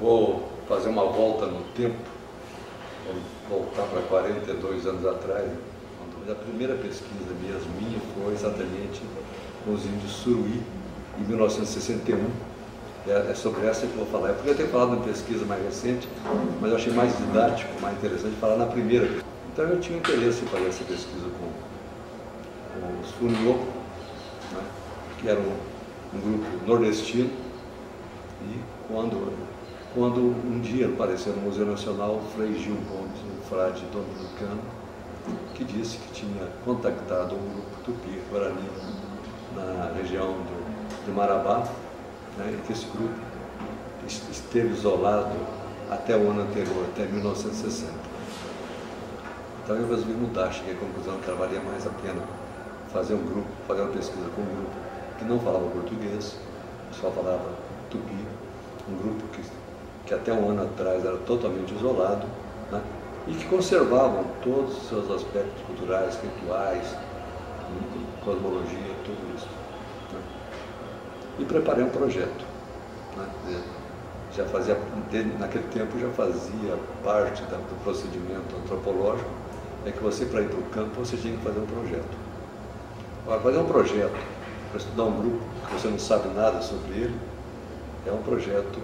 vou fazer uma volta no tempo, vou voltar para 42 anos atrás, quando a primeira pesquisa minha foi exatamente com os índios Suruí, em 1961. É sobre essa que eu vou falar. Eu podia ter falado em pesquisa mais recente, mas eu achei mais didático, mais interessante falar na primeira. Então eu tinha interesse em fazer essa pesquisa com os Funiô, né, que era um grupo nordestino, e quando um dia apareceu no Museu Nacional o Frei Gil Gomes, um frade dominicano, que disse que tinha contactado um grupo tupi-guarani na região de Marabá, né, e que esse grupo esteve isolado até o ano anterior, até 1960. Então eu resolvi mudar, cheguei à conclusão que valia mais a pena fazer um grupo, fazer uma pesquisa com um grupo que não falava português, só falava tupi, um grupo que até um ano atrás era totalmente isolado, né, e que conservavam todos os seus aspectos culturais, rituais, cosmologia, tudo isso. Né. E preparei um projeto. Né, já fazia, naquele tempo já fazia parte do procedimento antropológico, é que você, para ir para o campo, você tinha que fazer um projeto. Agora, fazer um projeto para estudar um grupo que você não sabe nada sobre ele, é um projeto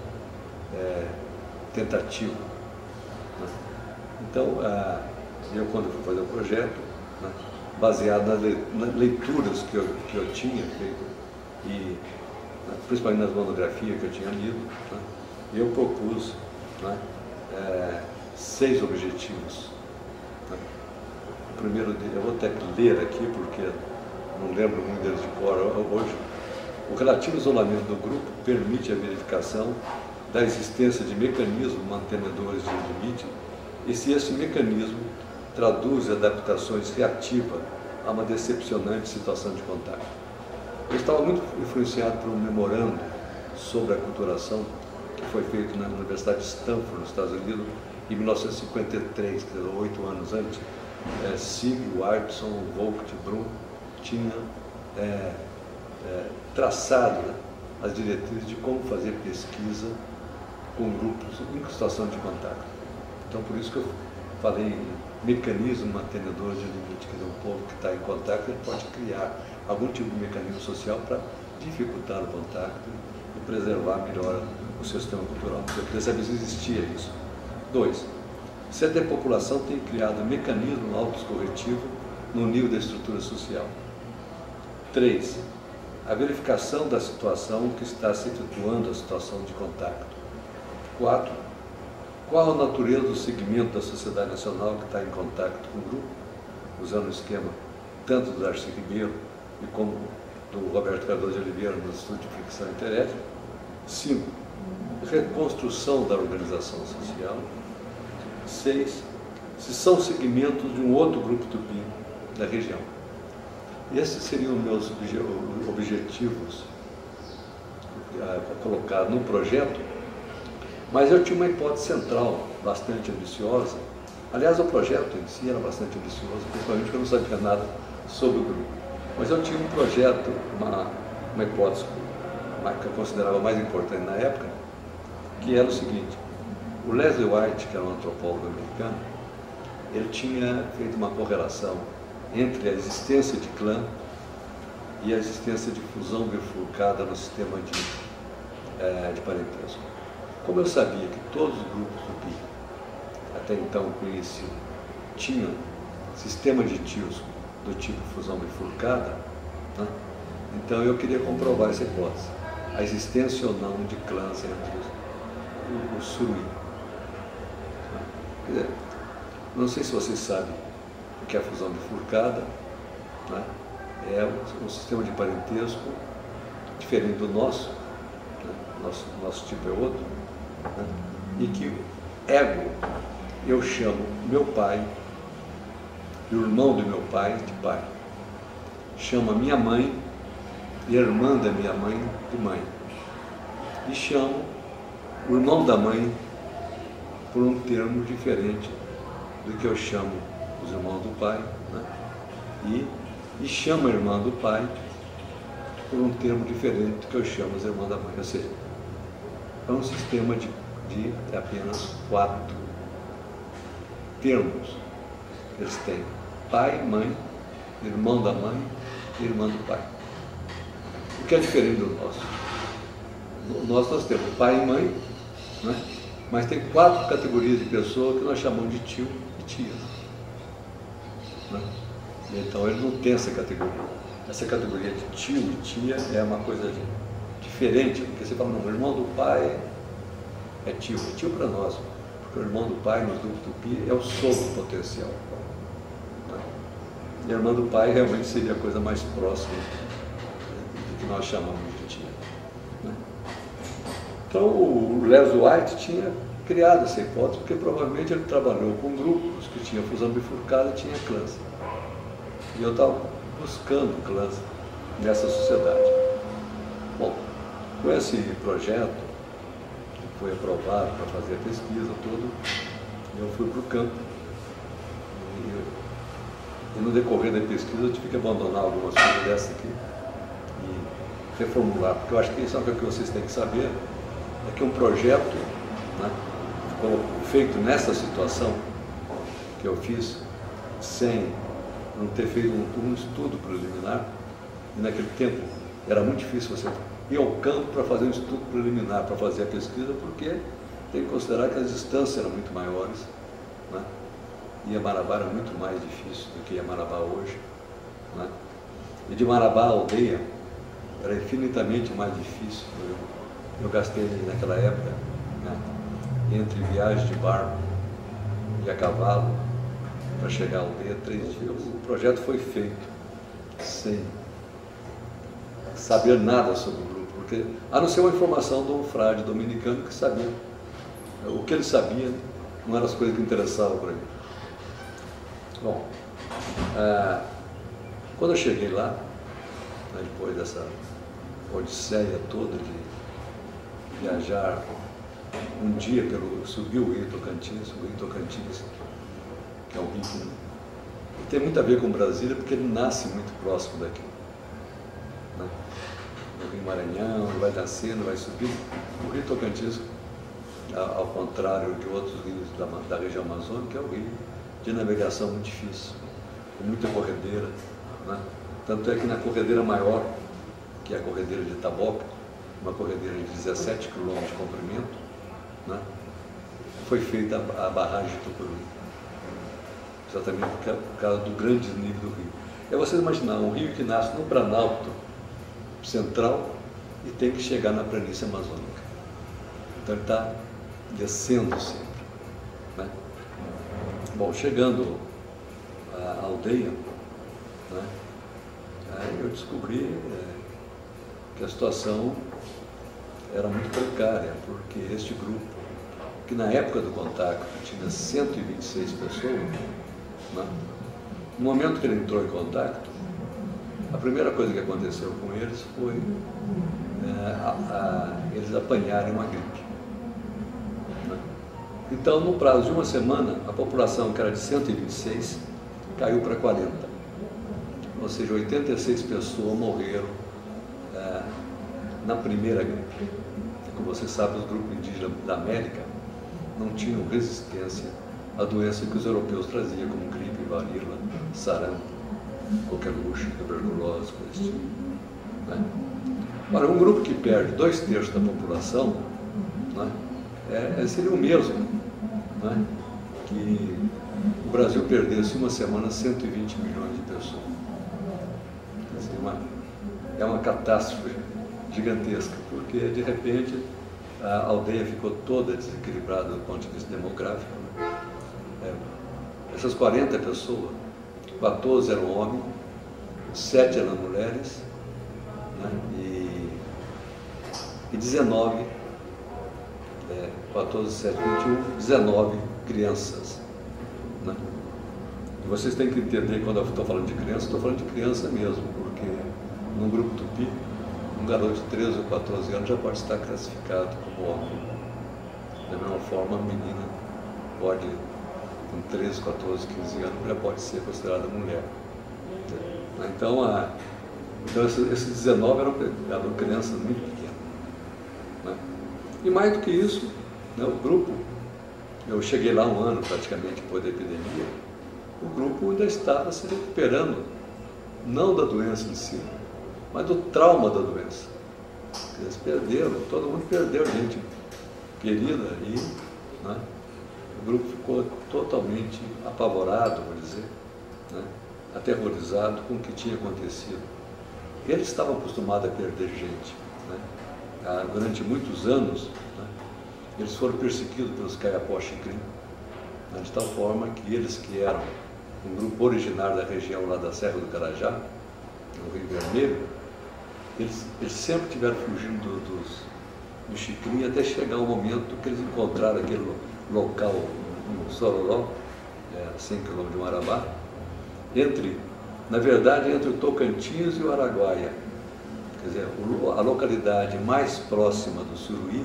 tentativo. Né? Então, eu quando fui fazer o projeto, né, baseado nas leituras que eu tinha feito, e principalmente nas monografias que eu tinha lido, né, eu propus, né, 6 objetivos. Né? O primeiro deles, eu vou até ler aqui, porque não lembro muito deles de cor hoje. O relativo isolamento do grupo permite a verificação da existência de mecanismos mantenedores de limite e se esse mecanismo traduz adaptações reativas a uma decepcionante situação de contato. Eu estava muito influenciado por um memorando sobre a aculturação que foi feito na Universidade de Stanford, nos Estados Unidos, em 1953, quer dizer, 8 anos antes. Sig, Watson, Vogt, Brum tinham traçado, né, as diretrizes de como fazer pesquisa com grupos em situação de contato. Então, por isso que eu falei em mecanismo mantenedor de limite, quer dizer, o povo que está em contato ele pode criar algum tipo de mecanismo social para dificultar o contato e preservar melhor o seu sistema cultural. Eu queria saber se existia isso. 2. Se a depopulação tem criado mecanismo autocorretivo no nível da estrutura social. 3. A verificação da situação que está se efetuando a situação de contato. 4. Qual a natureza do segmento da sociedade nacional que está em contato com o grupo, usando o esquema tanto do Darcy Ribeiro e como do Roberto Cardoso de Oliveira no Estudo de Ficção Interética. 5. Reconstrução da organização social. 6. Se são segmentos de um outro grupo tupi da região. Esses seriam meus objetivos colocados no projeto, mas eu tinha uma hipótese central bastante ambiciosa. Aliás, o projeto em si era bastante ambicioso, principalmente porque eu não sabia nada sobre o grupo. Mas eu tinha um projeto, uma hipótese que eu considerava mais importante na época, que era o seguinte: o Leslie White, que era um antropólogo americano, ele tinha feito uma correlação entre a existência de clã e a existência de fusão bifurcada no sistema de parentesco. Como eu sabia que todos os grupos tupi, até então conhecidos, tinham sistema de tios do tipo fusão bifurcada, né, então eu queria comprovar essa hipótese, a existência ou não de clãs entre os Suruí. Quer dizer, não sei se vocês sabem o que é a fusão bifurcada, né? É um sistema de parentesco diferente do nosso, né? Nosso tipo é outro, né? E que ego eu chamo meu pai e o irmão do meu pai de pai, chamo a minha mãe e a irmã da minha mãe de mãe, e chamo o irmão da mãe por um termo diferente do que eu chamo os irmãos do pai, né? E chamo a irmã do pai por um termo diferente do que eu chamo as irmãs da mãe. Ou seja, é um sistema de de apenas 4 termos. Eles têm pai, mãe, irmão da mãe e irmã do pai. O que é diferente do nosso? Nós temos pai e mãe, né? Mas tem 4 categorias de pessoa que nós chamamos de tio e tia. Né? Então ele não tem essa categoria. Essa categoria de tio e tia é uma coisa diferente, porque você fala, não, o irmão do pai é tio para nós, porque o irmão do pai no grupo Tupi é o sogro potencial. Né? E a irmã do pai realmente seria a coisa mais próxima do que nós chamamos de tia. Né? Então o Leslie White tinha criado essa hipótese, porque provavelmente ele trabalhou com grupos que tinham fusão bifurcada e tinha clãs. E eu estava buscando clãs nessa sociedade. Bom, com esse projeto, que foi aprovado para fazer a pesquisa toda, eu fui para o campo. E no decorrer da pesquisa eu tive que abandonar algumas coisas dessas aqui e reformular, porque eu acho que isso é o que vocês têm que saber, é que um projeto, né, ficou feito nessa situação que eu fiz, sem não ter feito um estudo preliminar, e naquele tempo era muito difícil você ir ao campo para fazer um estudo preliminar, para fazer a pesquisa, porque tem que considerar que as distâncias eram muito maiores, né? E a Marabá era muito mais difícil do que a Marabá hoje, né? E de Marabá à aldeia era infinitamente mais difícil. Eu gastei naquela época, né, entre viagens de barco e a cavalo, para chegar à aldeia 3 dias. O projeto foi feito sem saber nada sobre o grupo, porque, a não ser uma informação de um frade dominicano que sabia. O que ele sabia não eram as coisas que interessavam para ele. Bom, quando eu cheguei lá, né, depois dessa odisseia toda de viajar um dia subir o Rio Tocantins, que é um rio que tem muito a ver com Brasília, porque ele nasce muito próximo daqui. Né? O Rio Maranhão, ele vai nascendo, vai subindo. O Rio Tocantins, ao contrário de outros rios da região amazônica, é um rio de navegação muito difícil, com muita corredeira. Né? Tanto é que na corredeira maior, que é a corredeira de Itaboca, uma corredeira de 17 quilômetros de comprimento, né, foi feita a barragem de Tucuruí, exatamente por causa do grande desnível do rio. É vocês imaginar um rio que nasce no Planalto Central e tem que chegar na planície amazônica. Então ele está descendo sempre. Né? Bom, chegando à aldeia, né, aí eu descobri que a situação era muito precária, porque este grupo, que na época do contato tinha 126 pessoas, né, no momento que ele entrou em contato, a primeira coisa que aconteceu com eles foi eles apanharem uma gripe. Né? Então, no prazo de uma semana, a população, que era de 126, caiu para 40. Ou seja, 86 pessoas morreram na primeira gripe. Como vocês sabem, os grupos indígenas da América não tinham resistência à doença que os europeus traziam, como gripe, varíola, sarampo, coqueluche, tuberculose, coisa assim. Né? Ora, um grupo que perde 2/3 da população, né, seria o mesmo, né, que o Brasil perdesse uma semana 120 milhões de pessoas. É uma catástrofe gigantesca, porque de repente a aldeia ficou toda desequilibrada do ponto de vista demográfico. Né? Essas 40 pessoas, 14 eram homens, 7 eram mulheres, né? e 19, 14, 7, 21, 19 crianças. Né? E vocês têm que entender, quando eu estou falando de criança, estou falando de criança mesmo, porque no grupo Tupi, um garoto de 13 ou 14 anos já pode estar classificado como homem. Da mesma forma, a menina pode, com 13, 14, 15 anos, já pode ser considerada mulher. Então, esses 19 eram crianças muito pequenas. Né? E mais do que isso, né, o grupo, eu cheguei lá um ano praticamente depois da epidemia, o grupo ainda estava se recuperando, não da doença em si, mas do trauma da doença. Eles perderam, todo mundo perdeu gente querida e, né, o grupo ficou totalmente apavorado, vou dizer, né, aterrorizado com o que tinha acontecido. Eles estavam acostumados a perder gente, né? Durante muitos anos, né, eles foram perseguidos pelos Kayapó Xikrin, né, de tal forma que eles, que eram um grupo originário da região lá da Serra do Carajá, no Rio Vermelho, eles sempre estiveram fugindo do Xikrin até chegar o momento que eles encontraram aquele local no Sororó, a 100 km de Marabá, na verdade, entre o Tocantins e o Araguaia. Quer dizer, a localidade mais próxima do Suruí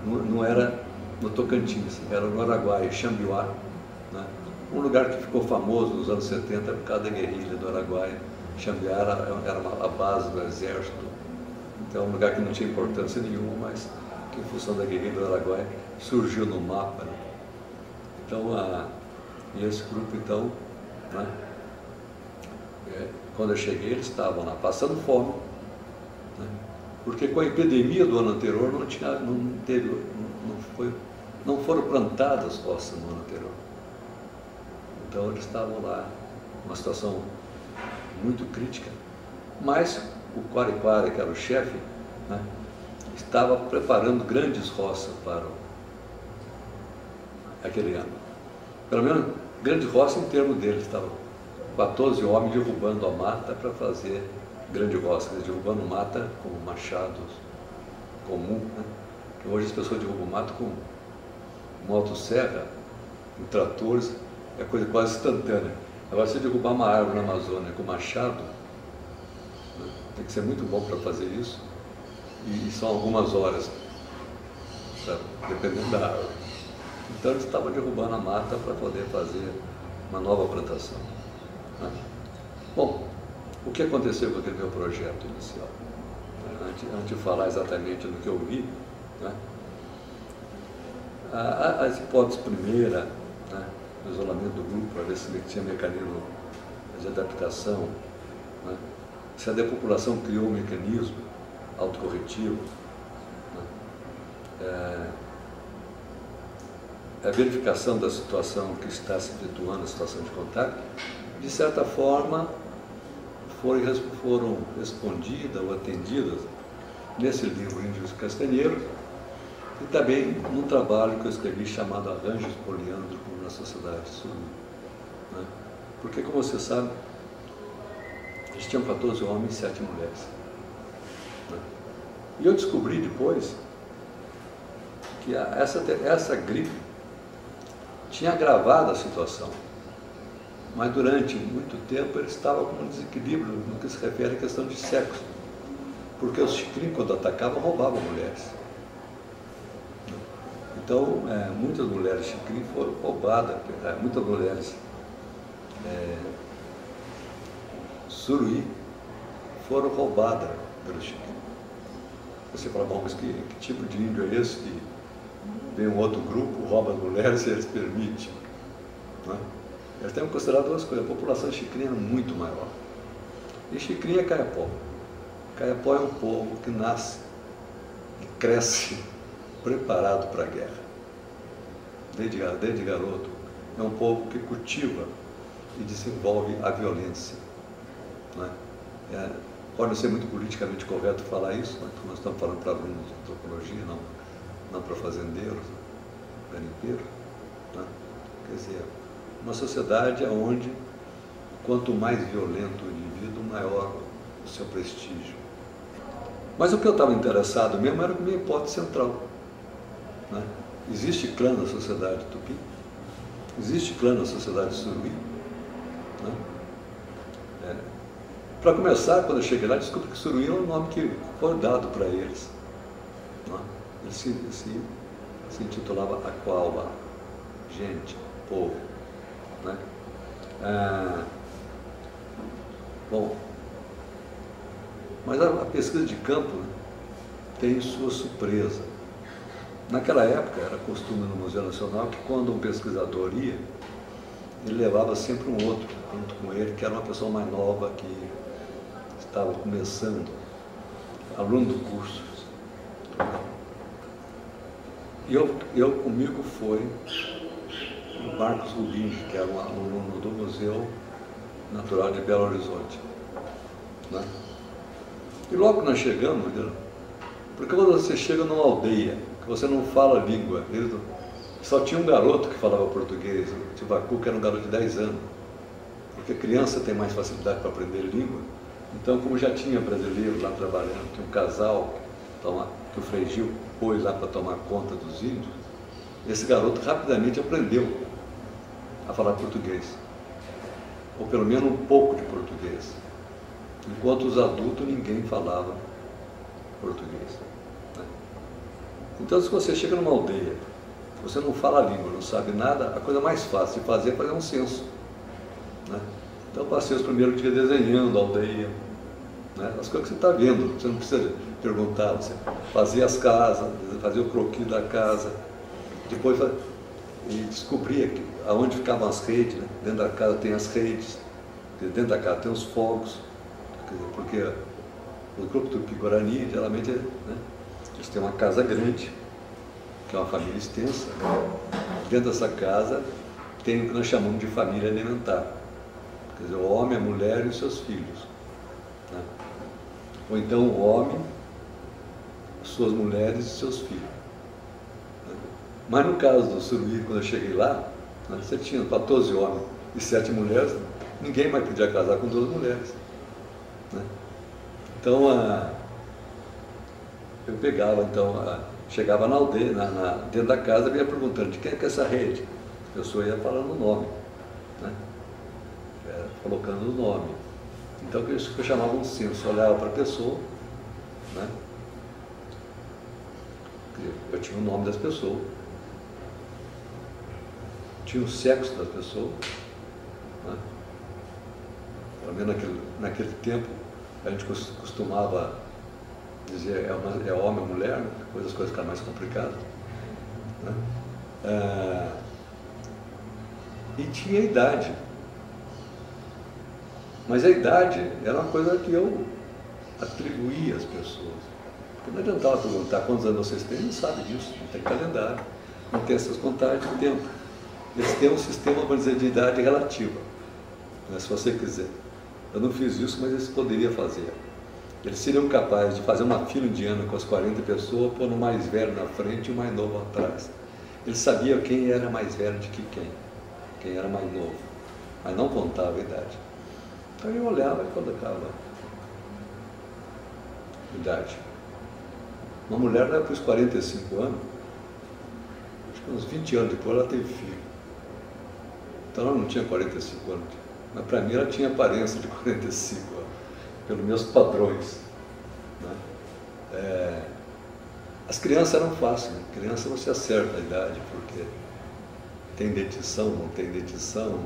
não era no Tocantins, era no Araguaia, Xambiuá, né? Um lugar que ficou famoso nos anos 70 por causa da guerrilha do Araguaia. Xambiuá era a base do exército, então um lugar que não tinha importância nenhuma, mas que em função da guerrilha do Araguaia surgiu no mapa, né? Então, e esse grupo, então, né, quando eu cheguei, eles estavam lá passando fome, né, porque com a epidemia do ano anterior não foram plantadas roças no ano anterior. Então eles estavam lá, numa situação muito crítica, mas o Quariquara, que era o chefe, né, estava preparando grandes roças para aquele ano. Pelo menos grande roça em termos dele, estava 14 homens derrubando a mata para fazer grande roça, derrubando mata com machados comum, né? Porque hoje as pessoas derrubam mato com motosserra, com tratores, é coisa quase instantânea. Agora, se derrubar uma árvore na Amazônia com machado, né, tem que ser muito bom para fazer isso, e são algumas horas, dependendo da árvore. Então eles estavam derrubando a mata para poder fazer uma nova plantação, né? Bom, o que aconteceu com aquele meu projeto inicial? Antes de falar exatamente do que eu vi, né? As hipóteses primeira, né, do isolamento do grupo, para ver se tinha mecanismo de adaptação, né? Se a depopulação criou um mecanismo autocorretivo, né? A verificação da situação que está se efetuando, a situação de contato, de certa forma, foram respondidas ou atendidas nesse livro Índios Castanheiros e também num trabalho que eu escrevi chamado Arranjos Poliândricos na Sociedade Sul, né? Porque, como você sabe, eles tinham 14 homens e 7 mulheres, né? E eu descobri depois que essa gripe tinha agravado a situação, mas durante muito tempo ele estava com um desequilíbrio no que se refere à questão de sexo, porque os Xikrin, quando atacavam, roubavam mulheres. Então, muitas mulheres Xikrin foram roubadas, muitas mulheres Suruí foram roubadas pelos Xikrin. Você fala, bom, mas que tipo de índio é esse que vem um outro grupo, rouba as mulheres e eles permitem, né? Eles têm considerado duas coisas. A população Xikrin é muito maior. E Xikrin é Kayapó. Kayapó é um povo que nasce e cresce preparado para a guerra. Desde garoto. É um povo que cultiva e desenvolve a violência, né? Pode não ser muito politicamente correto falar isso, né? Nós estamos falando para alunos de antropologia, não para fazendeiros, garimpeiros, né? Quer dizer, uma sociedade onde, quanto mais violento o indivíduo, maior o seu prestígio. Mas o que eu estava interessado mesmo era com a minha hipótese central, né? Existe clã na sociedade Tupi? Existe clã na sociedade Suruí? Né? Para começar, quando eu cheguei lá, descobri que Suruí é um nome que foi dado para eles, né? Ele se intitulava Aquauá, gente, povo, né? Bom, mas a pesquisa de campo, né, tem sua surpresa, Naquela época, era costume no Museu Nacional que quando um pesquisador ia, ele levava sempre um outro junto com ele, que era uma pessoa mais nova, que estava começando, aluno do curso. E eu comigo foi o Marcos Rubim, que era um aluno do Museu Natural de Belo Horizonte. Né? E logo que nós chegamos, porque quando você chega numa aldeia, que você não fala língua, só tinha um garoto que falava português, o Tivacu, que era um garoto de 10 anos, porque criança tem mais facilidade para aprender língua. Então, como já tinha brasileiros lá trabalhando, tinha um casal que o Frei Gil pôs lá para tomar conta dos índios, esse garoto rapidamente aprendeu a falar português, ou pelo menos um pouco de português, enquanto os adultos ninguém falava português. Né? Então, se você chega numa aldeia, você não fala a língua, não sabe nada, a coisa mais fácil de fazer é fazer um censo. Né? Então, eu passei os primeiros dias desenhando a aldeia, né? As coisas que você está vendo, você não precisa perguntar, você fazia as casas, fazia o croquis da casa, depois descobria aonde ficavam as redes, né? Dentro da casa tem as redes, dentro da casa tem os fogos, porque o grupo Tupi-Guarani, geralmente, né, eles têm uma casa grande, que é uma família extensa. Dentro dessa casa tem o que nós chamamos de família alimentar, quer dizer, o homem, a mulher e os seus filhos. Né? Ou então o homem, suas mulheres e seus filhos. Né? Mas no caso do Suruí, quando eu cheguei lá, né, você tinha 14 homens e 7 mulheres, ninguém mais podia casar com 2 mulheres. Né? Então, eu pegava, chegava na aldeia, dentro da casa, vinha perguntando de quem é que é essa rede. A pessoa ia falando o nome, né? Colocando o nome. Então, isso que eu chamava um censo, olhava para a pessoa, né? Eu tinha o nome das pessoas, tinha o sexo das pessoas, né? Pelo menos naquele tempo, a gente costumava dizer é homem ou mulher, né? Depois as coisas ficaram mais complicadas. Né? E tinha a idade. Mas a idade era uma coisa que eu atribuía às pessoas. Porque não adiantava perguntar quantos anos vocês têm, não sabe disso, não tem calendário, não tem essas contagens de tempo. Eles têm um sistema, vamos dizer, de idade relativa, né, se você quiser. Eu não fiz isso, mas eles poderiam fazer. Eles seriam capazes de fazer uma fila indiana com as 40 pessoas, pôr o mais velho na frente e o mais novo atrás. Eles sabiam quem era mais velho de que quem era mais novo, mas não contava a idade. Então eu olhava e colocava a idade. Uma mulher lá para os 45 anos, acho que uns 20 anos depois ela teve filho. Então ela não tinha 45 anos, mas para mim ela tinha aparência de 45 anos, pelos meus padrões. Né? As crianças eram fáceis, né? Criança você acerta a idade, porque tem dentição, não tem dentição.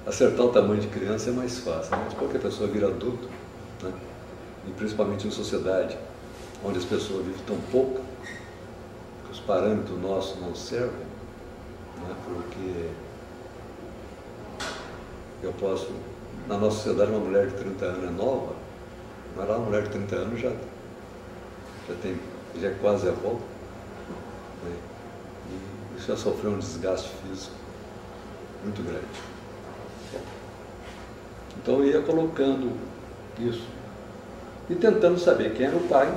Acertar o tamanho de criança é mais fácil, mas qualquer pessoa vira adulto, né? E principalmente em sociedade onde as pessoas vivem tão pouco, que os parâmetros nossos não servem, né? Porque eu posso, na nossa sociedade, uma mulher de 30 anos é nova, mas lá uma mulher de 30 anos já é quase avó, né? E isso já sofreu um desgaste físico muito grande. Então eu ia colocando isso e tentando saber quem era o pai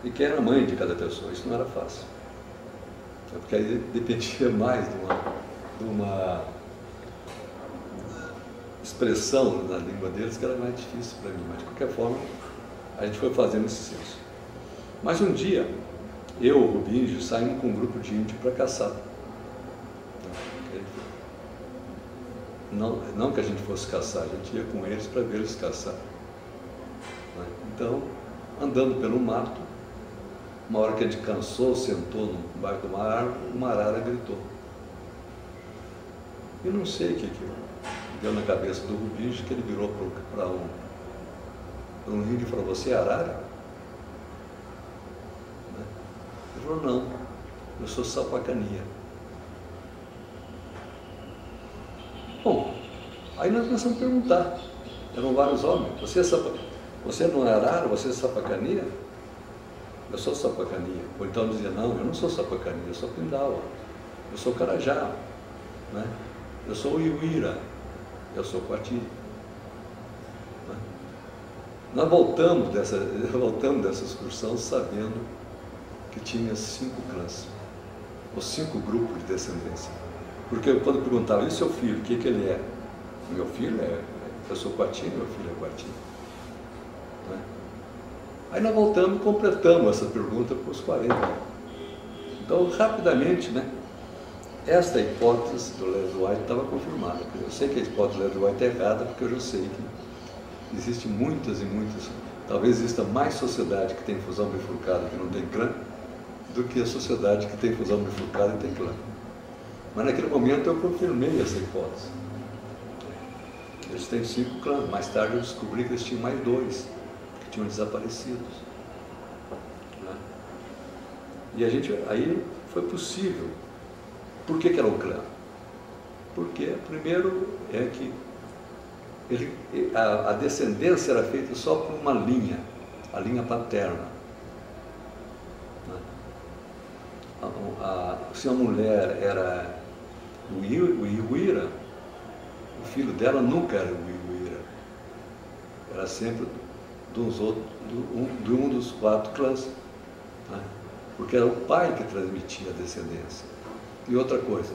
e quem era a mãe de cada pessoa. Isso não era fácil, porque aí dependia mais de uma expressão na língua deles que era mais difícil para mim, mas de qualquer forma a gente foi fazendo esse censo. Mas um dia eu, o Rubinho, saímos com um grupo de índios para caçar. Não que a gente fosse caçar, a gente ia com eles para ver eles caçar. Então, andando pelo mato, uma hora que a gente cansou, sentou no bairro de uma árvore, uma arara gritou. Eu não sei o que deu na cabeça do Rubinho, que ele virou para um índio e falou: "Você é arara?" Ele falou, não, eu sou Sapacania. Bom, aí nós começamos a perguntar. Eram vários homens. Você não é Arara, você é Sapacania? Eu sou Sapacania. Ou então dizia, não, eu não sou Sapacania, eu sou Pindaua, eu sou Carajá, né? Eu sou Iuira, eu sou Coati. Né? Nós voltamos dessa excursão sabendo que tinha 5 clãs, ou 5 grupos de descendência. Porque quando perguntava, e seu filho, o que ele é? Meu filho eu sou Coati, meu filho é Coati. Né? Aí nós voltamos e completamos essa pergunta para os 40. Então, rapidamente, né, esta hipótese do Leonard White estava confirmada. Eu sei que a hipótese do Leonard White é errada, porque eu já sei que existem muitas e muitas, talvez exista mais sociedade que tem fusão bifurcada que não tem clã, do que a sociedade que tem fusão bifurcada e tem clã. Mas naquele momento eu confirmei essa hipótese. Eles têm 5 clãs. Mais tarde eu descobri que eles tinham mais 2, que tinham desaparecido. Né? E aí foi possível. Por que era um clã? Porque, primeiro, é que a descendência era feita só por uma linha, a linha paterna. Né? Se a mulher era o Iuira, o filho dela nunca era o Iuira, era sempre de um dos 4 clãs, né? Porque era o pai que transmitia a descendência. E outra coisa,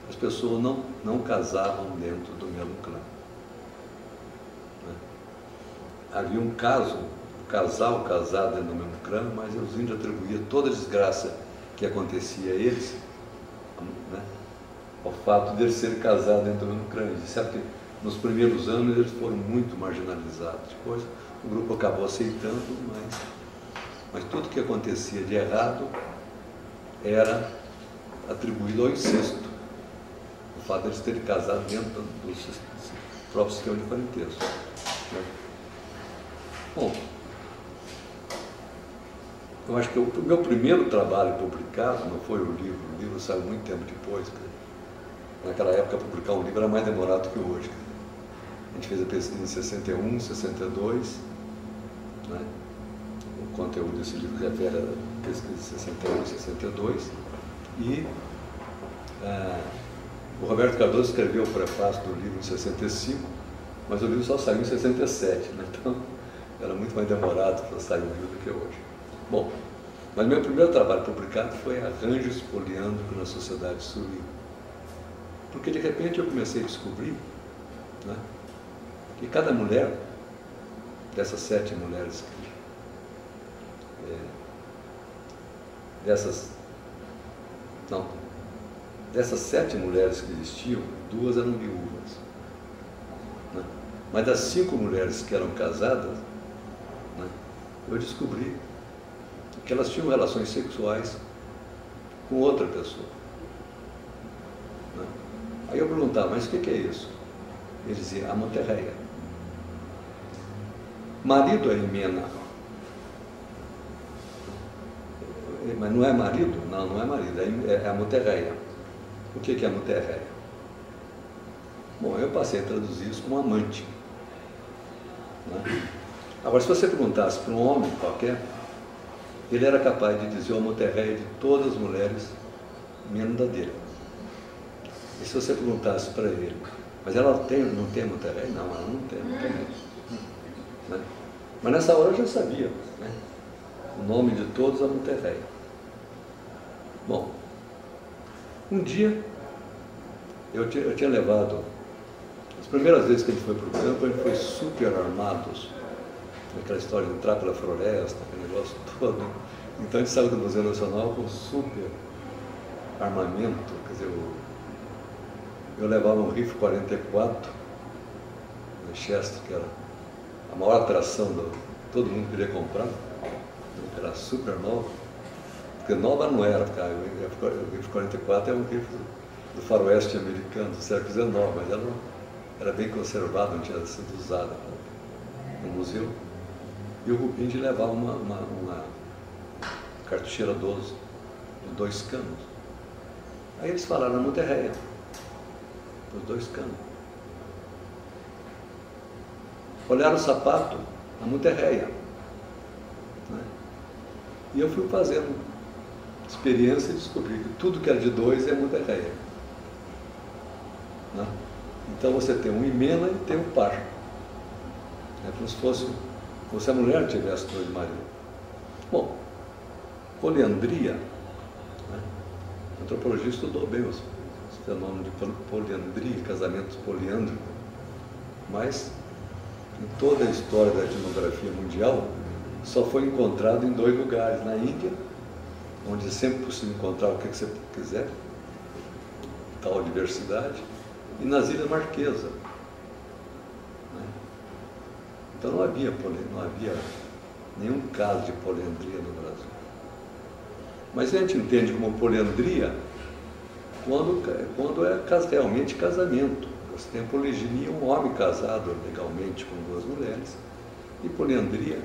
as pessoas não casavam dentro do mesmo clã. Né? Havia um casal casado dentro do mesmo clã, mas os índios atribuíam toda a desgraça que acontecia a eles, né, ao fato de eles serem casados dentro do mesmo clã. Disseram que nos primeiros anos eles foram muito marginalizados. Depois o grupo acabou aceitando, mas tudo que acontecia de errado era atribuído ao incesto. O fato de eles terem casado dentro do próprio sistema de parentesco. Né? Bom, eu acho que o meu primeiro trabalho publicado não foi o livro saiu muito tempo depois. Naquela época, publicar um livro era mais demorado que hoje. A gente fez a pesquisa em 61, 62, né? O conteúdo desse livro refere à pesquisa de 61, 62, e o Roberto Cardoso escreveu o prefácio do livro em 65, mas o livro só saiu em 67, né? Então era muito mais demorado para sair o livro do que hoje. Bom, mas meu primeiro trabalho publicado foi Arranjos Poliândricos na Sociedade Suruí. Porque de repente eu comecei a descobrir, né, que cada mulher, dessas 7 mulheres, dessas 7 mulheres que existiam, 2 eram viúvas. Né? Mas das 5 mulheres que eram casadas, né, eu descobri que elas tinham relações sexuais com outra pessoa. Né? Aí eu perguntava, mas o que é isso? Ele dizia, a monterreia. Marido é Imena. Mas não é marido? Não, não é marido, é a monterreia. O que é a monterreia? Bom, eu passei a traduzir isso como amante. Né? Agora, se você perguntasse para um homem qualquer, ele era capaz de dizer a monterreia de todas as mulheres, menos da dele. E se você perguntasse para ele, mas ela não tem monterreia? Não, ela não tem mesmo. Né? Mas nessa hora eu já sabia, né, o nome de todos a monterreia. Bom, um dia eu tinha levado, as primeiras vezes que a gente foi para o campo, a gente foi super armados, aquela história de entrar pela floresta, aquele negócio todo. Então a gente saiu do Museu Nacional com super armamento, quer dizer, eu levava um rifle 44, Winchester, que era a maior atração, todo mundo queria comprar, era super nova, porque nova não era, cara, o rifle 44 é um rifle do faroeste americano, do século XIX, mas ela era bem conservada, não tinha sido usada no museu. E o Rubinho levava uma cartucheira 12, de 2 canos. Aí eles falaram a monterreia, os 2 canos. Olharam o sapato, a monterreia. Né? E eu fui fazendo experiência e descobri que tudo que era de 2 é monterreia. Né? Então você tem um himena e tem um par. É como se fosse, como se a mulher tivesse 2 maridos. Bom, poliandria, né? A antropologia estudou bem os fenômenos de poliandria, casamentos poliândricos, mas em toda a história da etnografia mundial só foi encontrado em 2 lugares, na Índia, onde é sempre possível encontrar o que você quiser, tal diversidade, e nas Ilhas Marquesas. Então não havia nenhum caso de poliandria no Brasil. Mas a gente entende como poliandria quando é realmente casamento. Você tem poliginia, um homem casado legalmente com 2 mulheres, e poliandria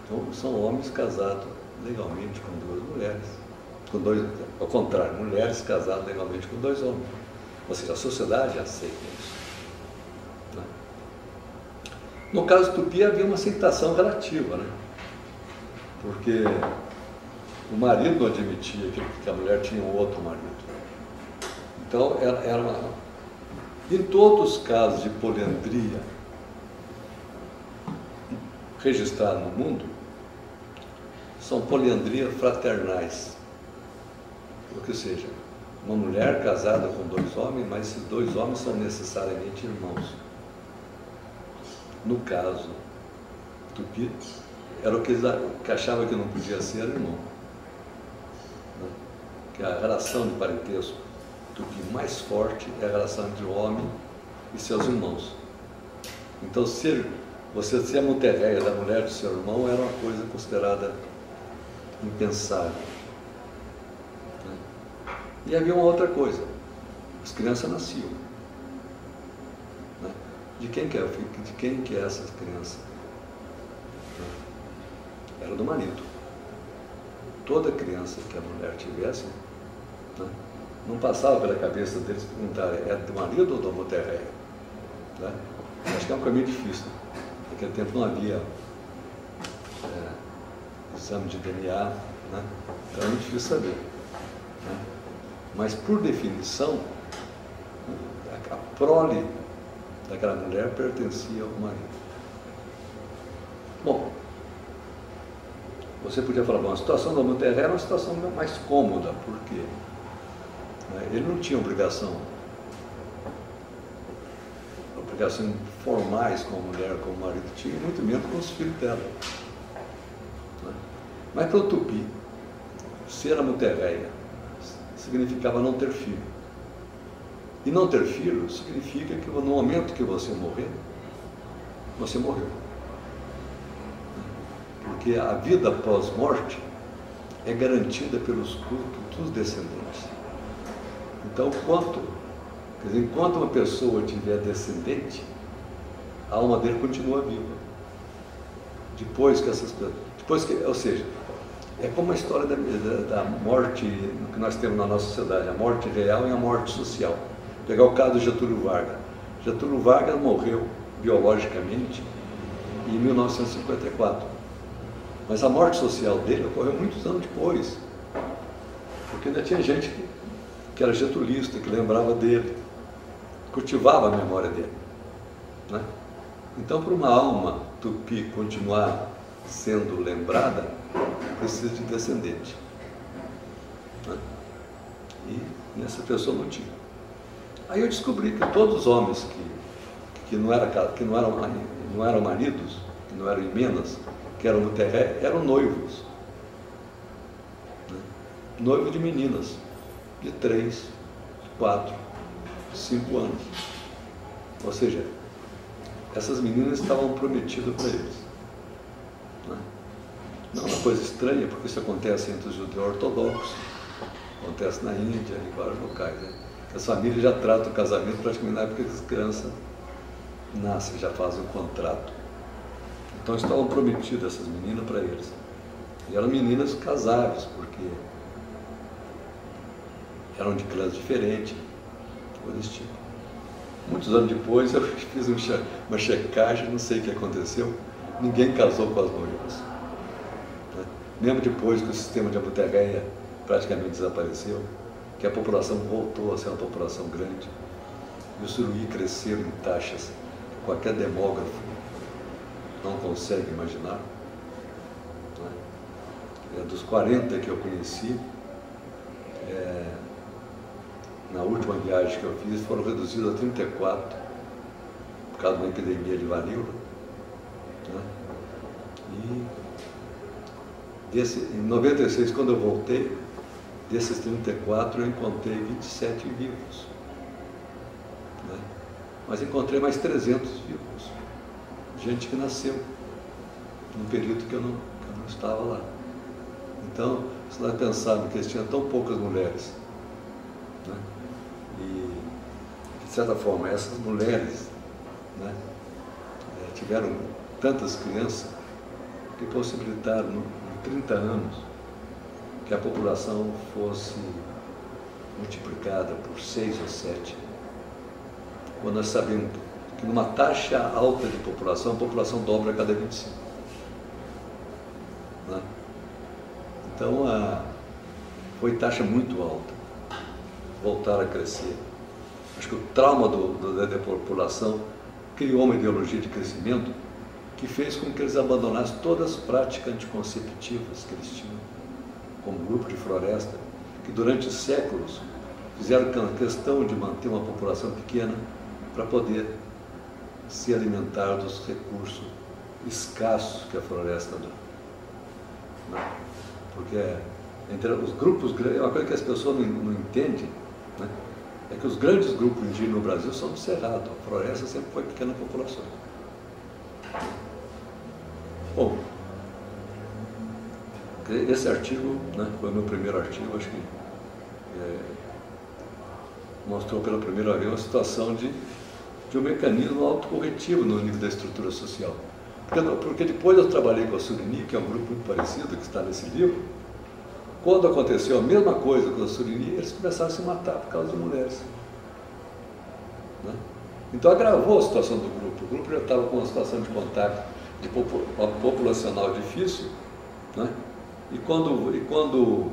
então, são homens casados legalmente com 2 mulheres. Ao contrário, mulheres casadas legalmente com 2 homens. Ou seja, a sociedade aceita isso. Né? No caso Tupi havia uma aceitação relativa, né? Porque o marido não admitia que a mulher tinha um outro marido. Então, em todos os casos de poliandria registrados no mundo, são poliandrias fraternais. Ou seja, uma mulher casada com 2 homens, mas esses 2 homens são necessariamente irmãos. No caso Tupi, era o que achava que não podia ser irmão. Né? Que a relação de parentesco Tupi mais forte é a relação entre o homem e seus irmãos. Então, ser a monterreia da mulher do seu irmão era uma coisa considerada impensável. E havia uma outra coisa, as crianças nasciam. Né? De quem que é essas crianças? Era do marido. Toda criança que a mulher tivesse, né, não passava pela cabeça deles perguntar, é do marido ou da monterreia? Né? Acho que é um caminho difícil. Naquele tempo não havia exame de DNA, né? Então é muito difícil saber. Né? Mas, por definição, a prole daquela mulher pertencia ao marido. Bom, você podia falar, bom, a situação da monterreia era uma situação mais cômoda, porque ele não tinha obrigações formais com a mulher, como o marido tinha, e muito menos com os filhos dela. Mas para o Tupi, ser a monterreia significava não ter filho. E não ter filho significa que no momento que você morrer, você morreu. Porque a vida pós-morte é garantida pelos cultos dos descendentes. Então, enquanto uma pessoa tiver descendente, a alma dele continua viva. Ou seja, é como a história da morte que nós temos na nossa sociedade, a morte real e a morte social. Pegar o caso de Getúlio Vargas. Getúlio Vargas morreu biologicamente em 1954. Mas a morte social dele ocorreu muitos anos depois. Porque ainda tinha gente que era getulista, que lembrava dele, cultivava a memória dele. Né? Então, para uma alma Tupi continuar sendo lembrada, precisa de descendente. Né? E essa pessoa não tinha. Aí eu descobri que todos os homens que não eram maridos, que não eram himenas, que eram monterreia, eram noivos. Né? Noivos de meninas, de 3, 4, 5 anos. Ou seja, essas meninas estavam prometidas para eles. Né? Não é uma coisa estranha, porque isso acontece entre os judeus ortodoxos, acontece na Índia, em vários locais. Né? As famílias já tratam o casamento praticamente na época que as crianças nascem, já fazem o contrato. Então estavam prometidas essas meninas para eles. E eram meninas casáveis, porque eram de clãs diferentes, coisa desse tipo. Muitos anos depois eu fiz uma checagem, não sei o que aconteceu, ninguém casou com as noivas. Né? Mesmo depois que o sistema de abuterreia praticamente desapareceu, que a população voltou a ser uma população grande, e o Suruí cresceu em taxas que qualquer demógrafo não consegue imaginar. Né? Dos 40 que eu conheci, na última viagem que eu fiz, foram reduzidos a 34, por causa de uma epidemia de varíola. Né? E em 96, quando eu voltei, desses 34 eu encontrei 27 vivos. Né? Mas encontrei mais 300 vivos. Gente que nasceu num período que eu não estava lá. Então, se nós pensarmos que eles tinham tão poucas mulheres, né? E, de certa forma, essas mulheres, né, tiveram tantas crianças que possibilitaram, em 30 anos, que a população fosse multiplicada por 6 ou 7. Quando nós sabemos que numa taxa alta de população, a população dobra a cada 25. Né? Então, foi taxa muito alta. Voltar a crescer. Acho que o trauma da depopulação criou uma ideologia de crescimento que fez com que eles abandonassem todas as práticas anticonceptivas que eles tinham, como grupo de floresta, que durante séculos fizeram questão de manter uma população pequena para poder se alimentar dos recursos escassos que a floresta dá. Né? Porque entre os grupos grandes, uma coisa que as pessoas não entendem, né, é que os grandes grupos indígenas no Brasil são do Cerrado. A floresta sempre foi pequena população. Bom, esse artigo, né, foi o meu primeiro artigo, acho que mostrou pela primeira vez uma situação de um mecanismo autocorretivo no nível da estrutura social. Porque depois eu trabalhei com a Surini, que é um grupo muito parecido, que está nesse livro. Quando aconteceu a mesma coisa com a Surini, eles começaram a se matar por causa de mulheres. Né? Então agravou a situação do grupo. O grupo já estava com uma situação de contato populacional difícil, né? E quando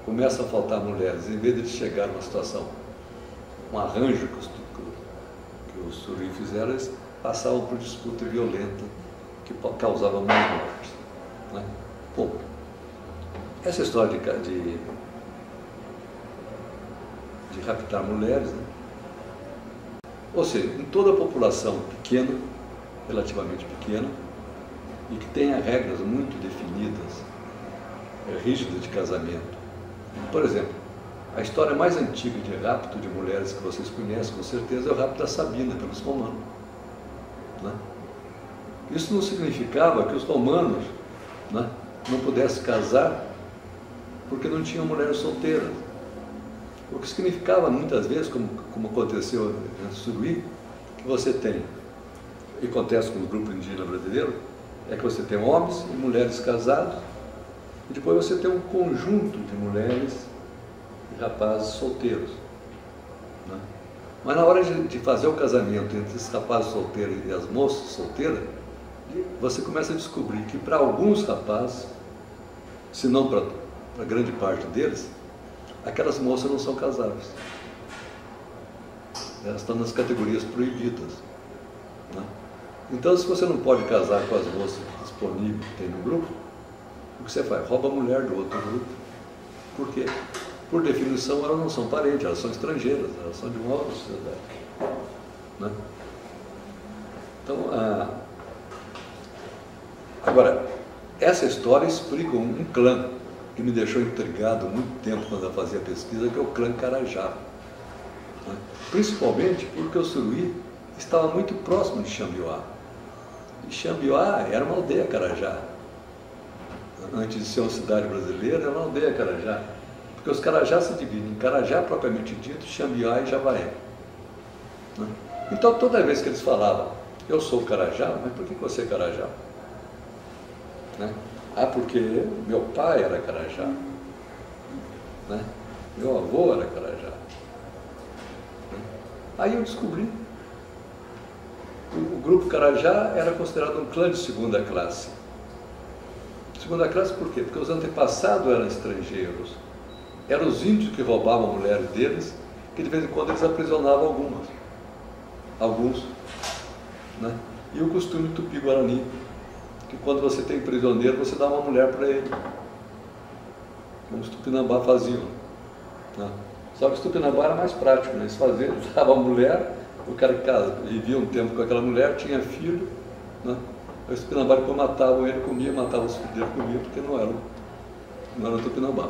começa a faltar mulheres, em vez de chegar numa situação, um arranjo que os Suruí fizeram, eles passavam por disputa violenta que causava mais mortes. Né? Bom, essa história de raptar mulheres, né? Ou seja, em toda a população pequena, relativamente pequena, e que tenha regras muito definidas, rígidas de casamento. Por exemplo, a história mais antiga de rapto de mulheres que vocês conhecem, com certeza, é o rapto da Sabina, pelos romanos. Né? Isso não significava que os romanos, né, não pudessem casar porque não tinham mulheres solteiras. O que significava, muitas vezes, como aconteceu em Suruí, que você tem, e acontece com o grupo indígena brasileiro, é que você tem homens e mulheres casados, e depois você tem um conjunto de mulheres e rapazes solteiros. Né? Mas na hora de fazer o casamento entre esses rapazes solteiros e as moças solteiras, você começa a descobrir que para alguns rapazes, se não para grande parte deles, aquelas moças não são casáveis. Elas estão nas categorias proibidas. Né? Então, se você não pode casar com as moças disponíveis que tem no grupo, o que você faz? Rouba a mulher do outro grupo. Por quê? Por definição, elas não são parentes, elas são estrangeiras, elas são de uma outra sociedade. Né? Então, agora, essa história explica um clã que me deixou intrigado há muito tempo quando eu fazia pesquisa, que é o clã Carajá. Né? Principalmente porque o Suruí estava muito próximo de Xambioá. E Xambioá era uma aldeia Carajá. Antes de ser uma cidade brasileira, era uma aldeia Carajá. Porque os Carajás se dividem em Carajá, propriamente dito, Xambioá e Javaé. Né? Então, toda vez que eles falavam, eu sou Carajá, mas por que você é Carajá? Né? Ah, porque meu pai era Carajá, né? Meu avô era Carajá. Aí eu descobri. O grupo Carajá era considerado um clã de segunda classe. Segunda classe por quê? Porque os antepassados eram estrangeiros. Eram os índios que roubavam mulheres deles, que de vez em quando eles aprisionavam alguns, né? E o costume tupi-guarani, que quando você tem prisioneiro, você dá uma mulher para ele, como os Tupinambá faziam, né? Só que os Tupinambá era mais prático, né? Eles faziam, davam a mulher, o cara que vivia um tempo com aquela mulher, tinha filho, né? Os Tupinambá depois matavam ele, comia, matavam os filhos dele, comia, porque não era Tupinambá,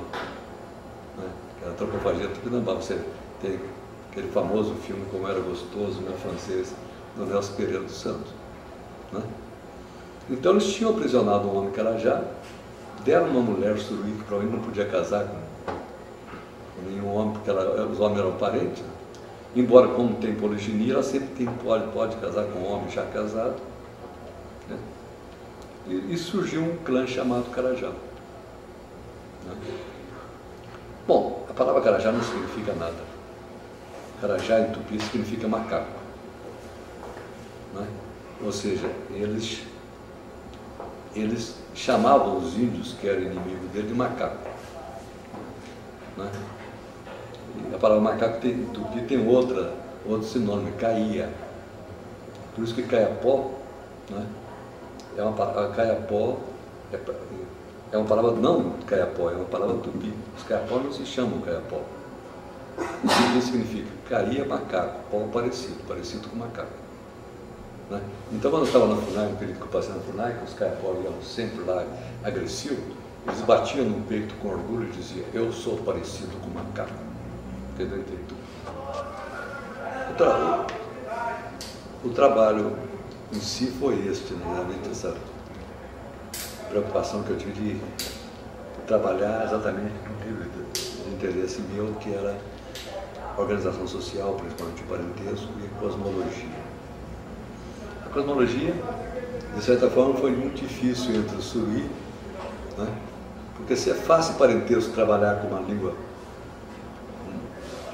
né? Era antropofagia Tupinambá. Você tem aquele famoso filme Como Era Gostoso, né, francês, do Nelson Pereira dos Santos, né? Então eles tinham aprisionado um homem Carajá, deram uma mulher Suruí, que provavelmente não podia casar com nenhum homem, porque os homens eram parentes, né? Embora, como tem poliginia, ela sempre pode casar com um homem já casado, né? E surgiu um clã chamado Carajá, né? Bom, a palavra Carajá não significa nada. Carajá em tupi significa macaco, né? Ou seja, eles chamavam os índios, que eram inimigos dele, de macaco, né? E a palavra macaco em tupi tem outro sinônimo, caía. Por isso que caiapó, né? Caiapó é uma palavra não caiapó, é uma palavra tupi. Os caiapó não se chamam caiapó. Isso significa caía macaco, pó parecido com macaco, né? Então, quando eu estava na FUNAI, no período que eu passei na FUNAI, que os caiapó iam sempre lá agressivos, eles batiam no peito com orgulho e diziam: eu sou parecido com macaco. Entendeu? O trabalho em si foi este, né? Realmente essa preocupação que eu tive de trabalhar exatamente no livro de interesse meu, que era organização social, principalmente o parentesco e cosmologia. A cosmologia, de certa forma, foi muito difícil entre o Suruí, né? Porque se é fácil parentesco trabalhar com uma língua,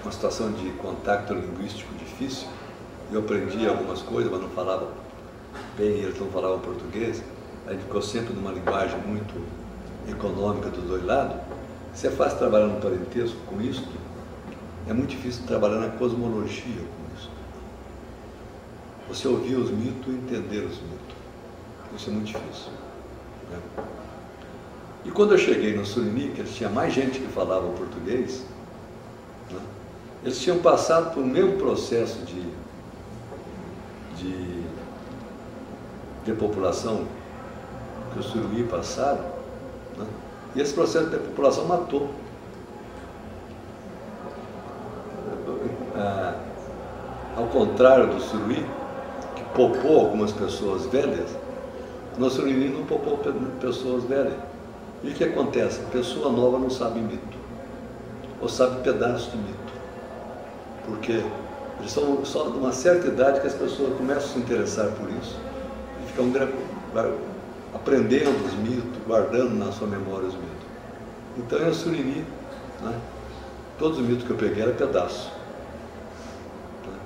uma situação de contato linguístico difícil, eu aprendi algumas coisas, mas não falava bem, eles não falavam português, a gente ficou sempre numa linguagem muito econômica dos dois lados. Se é fácil trabalhar no parentesco com isso, é muito difícil trabalhar na cosmologia com isso. Você ouvir os mitos e entender os mitos. Isso é muito difícil, né? E quando eu cheguei no Surini, que eles tinham mais gente que falava português, né? Eles tinham passado por o mesmo processo de depopulação que o Suruí passaram, né? E esse processo de depopulação matou. Ao contrário do Suruí, que poupou algumas pessoas velhas, no Suruí não poupou pessoas velhas. E o que acontece? Pessoa nova não sabe mito, ou sabe pedaço de mito, porque eles são só de uma certa idade que as pessoas começam a se interessar por isso e ficam aprendendo os mitos, guardando na sua memória os mitos. Então, em Surini, né, todos os mitos que eu peguei eram pedaços, né?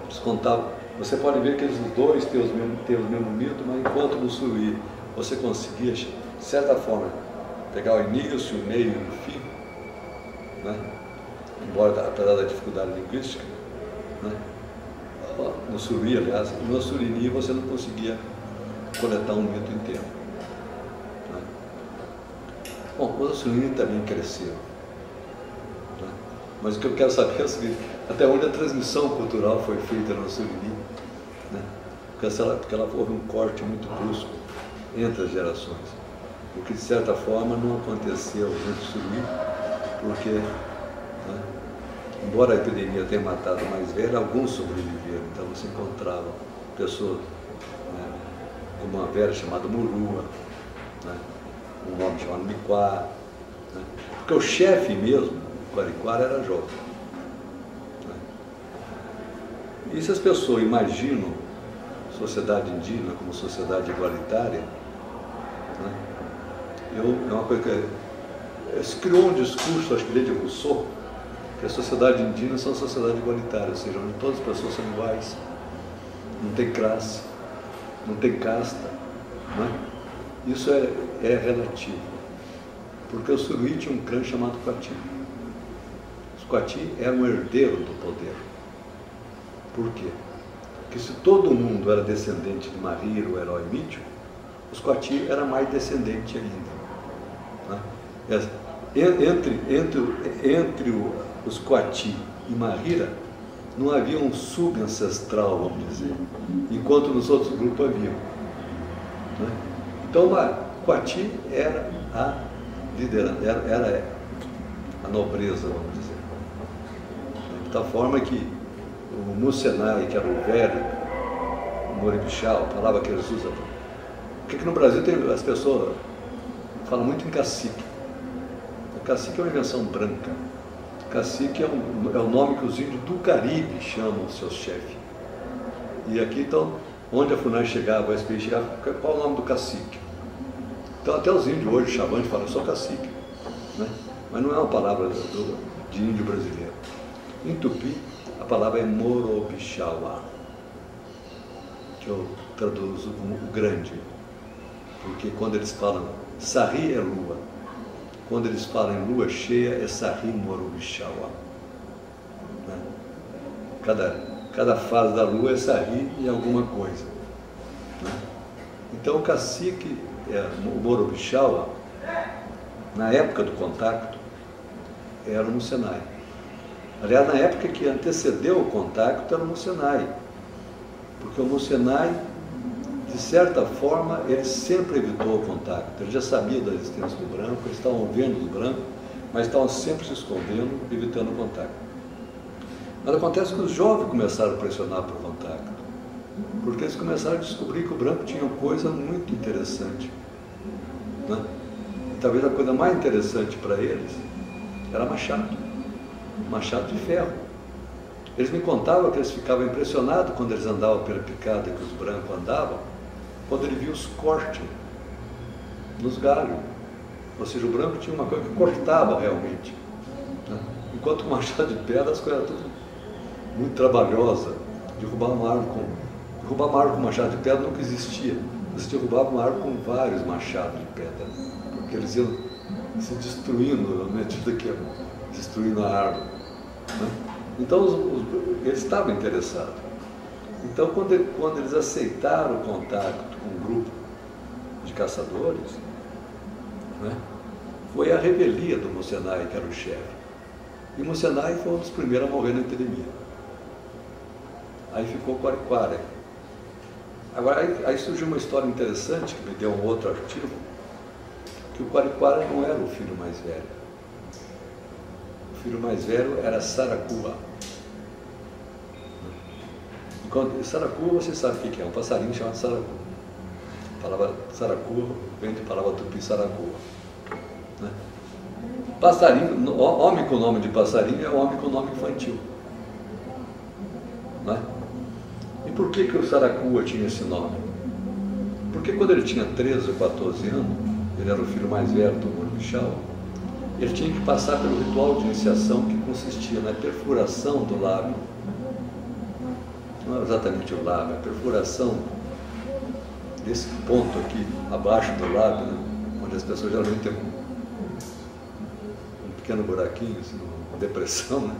Eles contavam. Você pode ver que eles dois têm os mesmos mitos, mas enquanto no Suruí você conseguia, de certa forma, pegar o início, o meio e o fim, né? Embora apesar da dificuldade linguística, né? No Suruí, aliás, no Surini você não conseguia coletar um mito inteiro, né? Bom, o Surini também cresceu, né? Mas o que eu quero saber é o seguinte: até onde a transmissão cultural foi feita no Surini, né? Porque ela houve um corte muito brusco entre as gerações, o que de certa forma não aconteceu entre o Surini, porque, né, embora a epidemia tenha matado mais velhos, alguns sobreviveram. Então você encontrava pessoas, né, como uma velha chamada Murua, né, um homem chamado Miquá, né, porque o chefe mesmo, o Quariquara, era jovem, né. E se as pessoas imaginam sociedade indígena como sociedade igualitária, né, é uma coisa que se criou um discurso, acho que desde Rousseau, que a sociedade indígena é uma sociedade igualitária, ou seja, onde todas as pessoas são iguais, não tem classe, não tem casta, não é? Isso é relativo, porque o Suruí tinha um clã chamado Coati. Os Coati eram um herdeiro do poder. Por quê? Porque se todo mundo era descendente de Mahir, o herói mítico, os Coati eram mais descendentes ainda. Né? Entre os Coati e Mahira, não havia um subancestral, vamos dizer, enquanto nos outros grupos havia. Né? Então, Coati era a liderança, era a nobreza, vamos dizer. De tal forma que o Musenai, que era o velho, o Moribixá, a palavra que eles usam. Porque no Brasil as pessoas falam muito em cacique. O cacique é uma invenção branca. O cacique é o nome que os índios do Caribe chamam os seus chefes. E aqui, então, onde a FUNAI chegava, a SPI chegava, qual é o nome do cacique? Então, até os índios hoje, chavantes, falam, eu sou cacique. Né? Mas não é uma palavra de índio brasileiro. Em Tupi, a palavra é Morobixauá, que eu traduzo como o grande. Porque quando eles falam Sarri é lua, quando eles falam em lua cheia é Sarri Morobixauá. Né? Cada fase da lua é Sarri em alguma coisa. Né? Então o cacique, o Morobixauá, na época do contacto, era o Musenai. Aliás, na época que antecedeu o contacto era o Musenai, porque o Musenai, de certa forma, ele sempre evitou o contacto. Ele já sabia da existência do branco, eles estavam vendo o branco, mas estavam sempre se escondendo, evitando o contato. Mas acontece que os jovens começaram a pressionar por contato, porque eles começaram a descobrir que o branco tinha uma coisa muito interessante. Né? E talvez a coisa mais interessante para eles era machado de ferro. Eles me contavam que eles ficavam impressionados quando eles andavam pela picada que os brancos andavam, quando ele via os cortes nos galhos. Ou seja, o branco tinha uma coisa que cortava realmente. Né? Enquanto o machado de pedra, as coisas eram tudo muito trabalhosa. Derrubar uma árvore com machado de pedra nunca existia. Você derrubava uma árvore com vários machados de pedra, porque eles iam se destruindo à medida que iam destruindo a árvore. Né? Então, eles estavam interessados. Então, quando eles aceitaram o contato com um grupo de caçadores, né, foi a revelia do Musenai, que era o chefe. E o Musenai foi um dos primeiros a morrer na epidemia. Aí ficou Quariquara. Agora, aí surgiu uma história interessante, que me deu um outro artigo, que o Quariquara não era o filho mais velho. O filho mais velho era Saracua. Saracua, você sabe o que é? Um passarinho chamado Saracua. A palavra Saracua vem de palavra tupi Saracua. Né? Passarinho, homem com nome de passarinho é homem com nome infantil. Né? E por que o Saracua tinha esse nome? Porque quando ele tinha 13 ou 14 anos, ele era o filho mais velho do Moribixau, ele tinha que passar pelo ritual de iniciação que consistia na perfuração do lábio. Não é exatamente o lábio, a perfuração desse ponto aqui, abaixo do lábio, né, onde as pessoas geralmente têm um pequeno buraquinho, assim, uma depressão, né,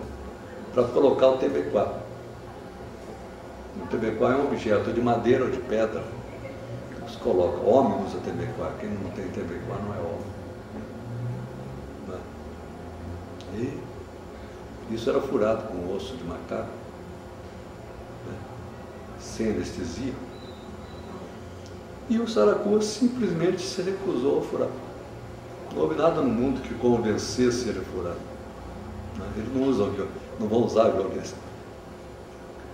para colocar o tebequá. O tebequá é um objeto de madeira ou de pedra. Eles colocam, o homem usa tebequá, quem não tem tebequá não é homem. Né? E isso era furado com osso de macaco, né, sem anestesia. E o Saracua simplesmente se recusou a furar. Não houve nada no mundo que convencesse ele a furar. Eles não vão usar a violência.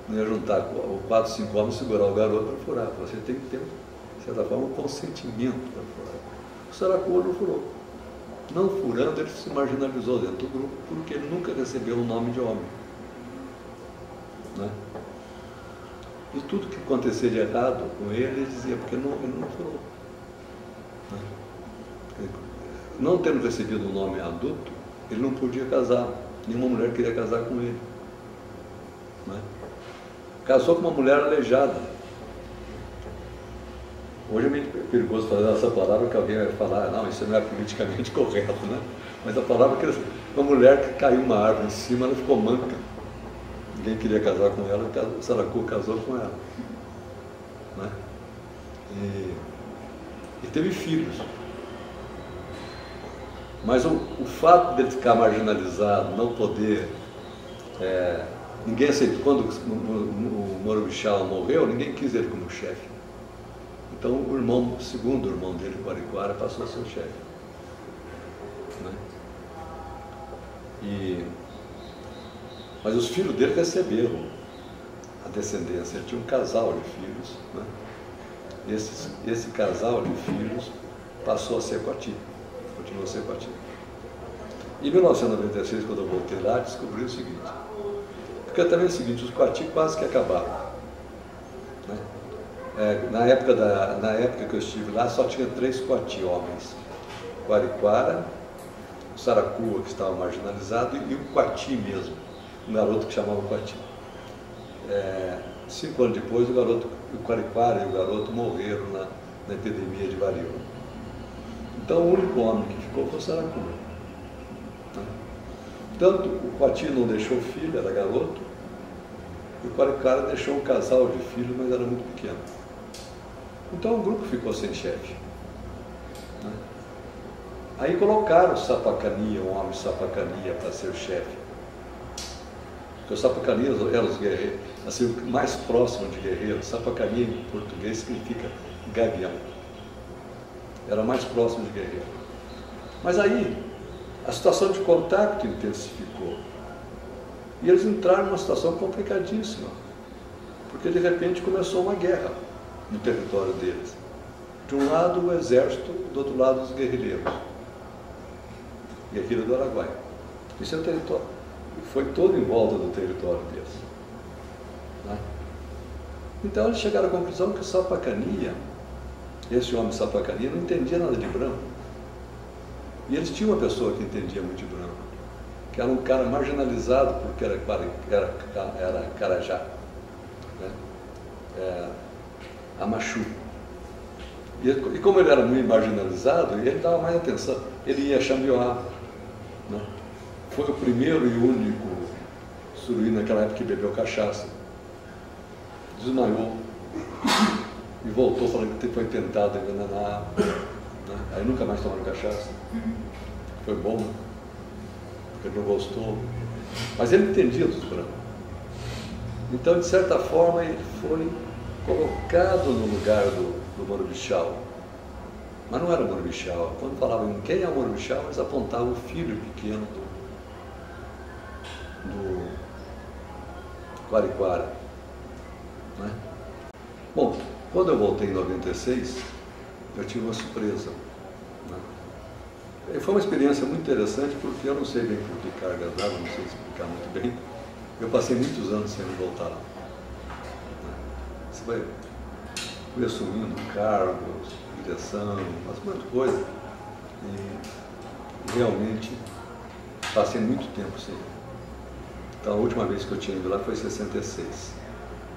Não ia juntar 4, 5 homens e segurar o garoto para furar. Você tem que ter, de certa forma, um consentimento para furar. O Saracua não furou. Não furando, ele se marginalizou dentro do grupo, porque ele nunca recebeu o nome de homem. Né? E tudo que acontecia de errado com ele dizia, porque ele não furou. Né? não tendo recebido um nome adulto, ele não podia casar. Nenhuma mulher queria casar com ele. Né? Casou com uma mulher aleijada. Hoje é meio perigoso falar essa palavra, que alguém vai falar, não, isso não é politicamente correto, né? Mas a palavra que uma mulher que caiu uma árvore em cima, ela ficou manca. Ninguém queria casar com ela, o Saracur casou com ela. Né? E teve filhos. Mas o fato dele ficar marginalizado, não poder... ninguém aceitou. Quando o Morobixá morreu, ninguém quis ele como chefe. Então o segundo irmão dele, o Quariquara, passou a ser o chefe. Né? Mas os filhos dele receberam a descendência. Ele tinha um casal de filhos. Né? Esse casal de filhos passou a ser Coati. Continuou a ser Coati. Em 1996, quando eu voltei lá, descobri o seguinte. Porque também é o seguinte, os Coati quase que acabaram. Né? Na época que eu estive lá, só tinha 3 Coati homens. O Quariquara, o Saracua, que estava marginalizado, e o Coati mesmo, um garoto que chamava Coati. 5 anos depois, o Quariquara e o garoto morreram na epidemia de varíola. Então, o único homem que ficou foi o Saracua. Né? Tanto o Coati não deixou filho, era garoto, e o Quariquara deixou um casal de filhos, mas era muito pequeno. Então o grupo ficou sem chefe. Né? Aí colocaram o Sapacania, um homem Sapacania, para ser o chefe. Porque o Sapacania eram os guerreiros, assim, o mais próximo de guerreiro. Sapacania em português significa gavião. Era mais próximo de guerreiro. Mas aí a situação de contato intensificou. E eles entraram numa situação complicadíssima. Porque de repente começou uma guerra no território deles. De um lado o exército, do outro lado os guerrilheiros. Guerrilha do Araguaia. Isso é o território. Foi todo em volta do território deles. Né? Então eles chegaram à conclusão que o Sapacania, esse homem Sapacania, não entendia nada de branco. E eles tinham uma pessoa que entendia muito de branco, que era um cara marginalizado porque era Carajá. Né? Amachu. E como ele era muito marginalizado, ele dava mais atenção. Ele ia a Xambioá. Né? Foi o primeiro e único suruí naquela época que bebeu cachaça. Desmaiou. E voltou falando que foi tentado envenenar. Né? Aí nunca mais tomaram cachaça. Foi bom, né? Porque ele não gostou. Mas ele entendia dos brancos. Então, de certa forma, ele foi colocado no lugar do Morobixá. Mas não era o Morobixá. Quando falavam em quem é o Morobixá, eles apontavam o filho pequeno do Quariquara. Né? Bom, quando eu voltei em 96, eu tive uma surpresa. Né? E foi uma experiência muito interessante, porque eu não sei bem por que cargas d'água, não sei explicar muito bem. Eu passei muitos anos sem voltar lá. Você vai assumindo cargos, direção, umas quantas coisas. E realmente passei muito tempo sem. Então a última vez que eu tinha ido lá foi em 66.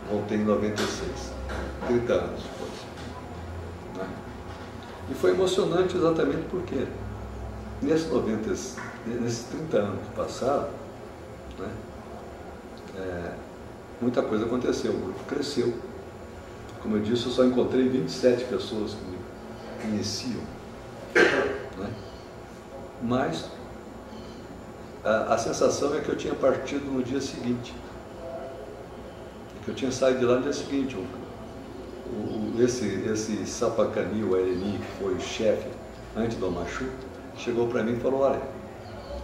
Voltei em 96. 30 anos depois. Né? E foi emocionante exatamente porque nesses 30 anos que passaram, né, muita coisa aconteceu, o grupo cresceu. Como eu disse, eu só encontrei 27 pessoas que me conheciam. Né? Mas a sensação é que eu tinha partido no dia seguinte. Que eu tinha saído de lá no dia seguinte. Esse Sapacani, o Areni, que foi o chefe antes do Amachu, chegou para mim e falou: olha,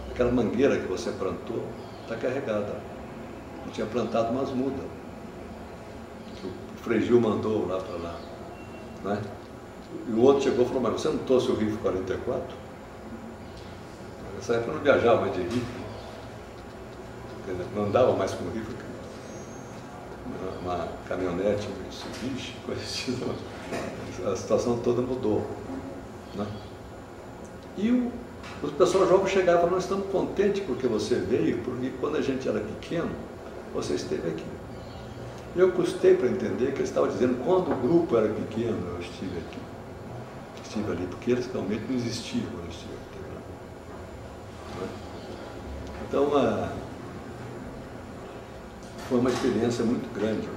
aquela mangueira que você plantou está carregada. Eu tinha plantado umas mudas. O Frei Gil mandou lá para lá. Né? E o outro chegou e falou: mas você não trouxe o rifle 44? Nessa época eu não viajava mais de rifle. Não andava mais com rifle. Uma caminhonete, um Mitsubishi, coisa assim. A situação toda mudou. Né? E Os pessoal jovem chegava e falava, nós estamos contentes porque você veio, porque quando a gente era pequeno, você esteve aqui. Eu custei para entender que ele estava dizendo, quando o grupo era pequeno, eu estive aqui. Estive ali, porque eles realmente não existiam quando eu estive aqui. Então, foi uma experiência muito grande,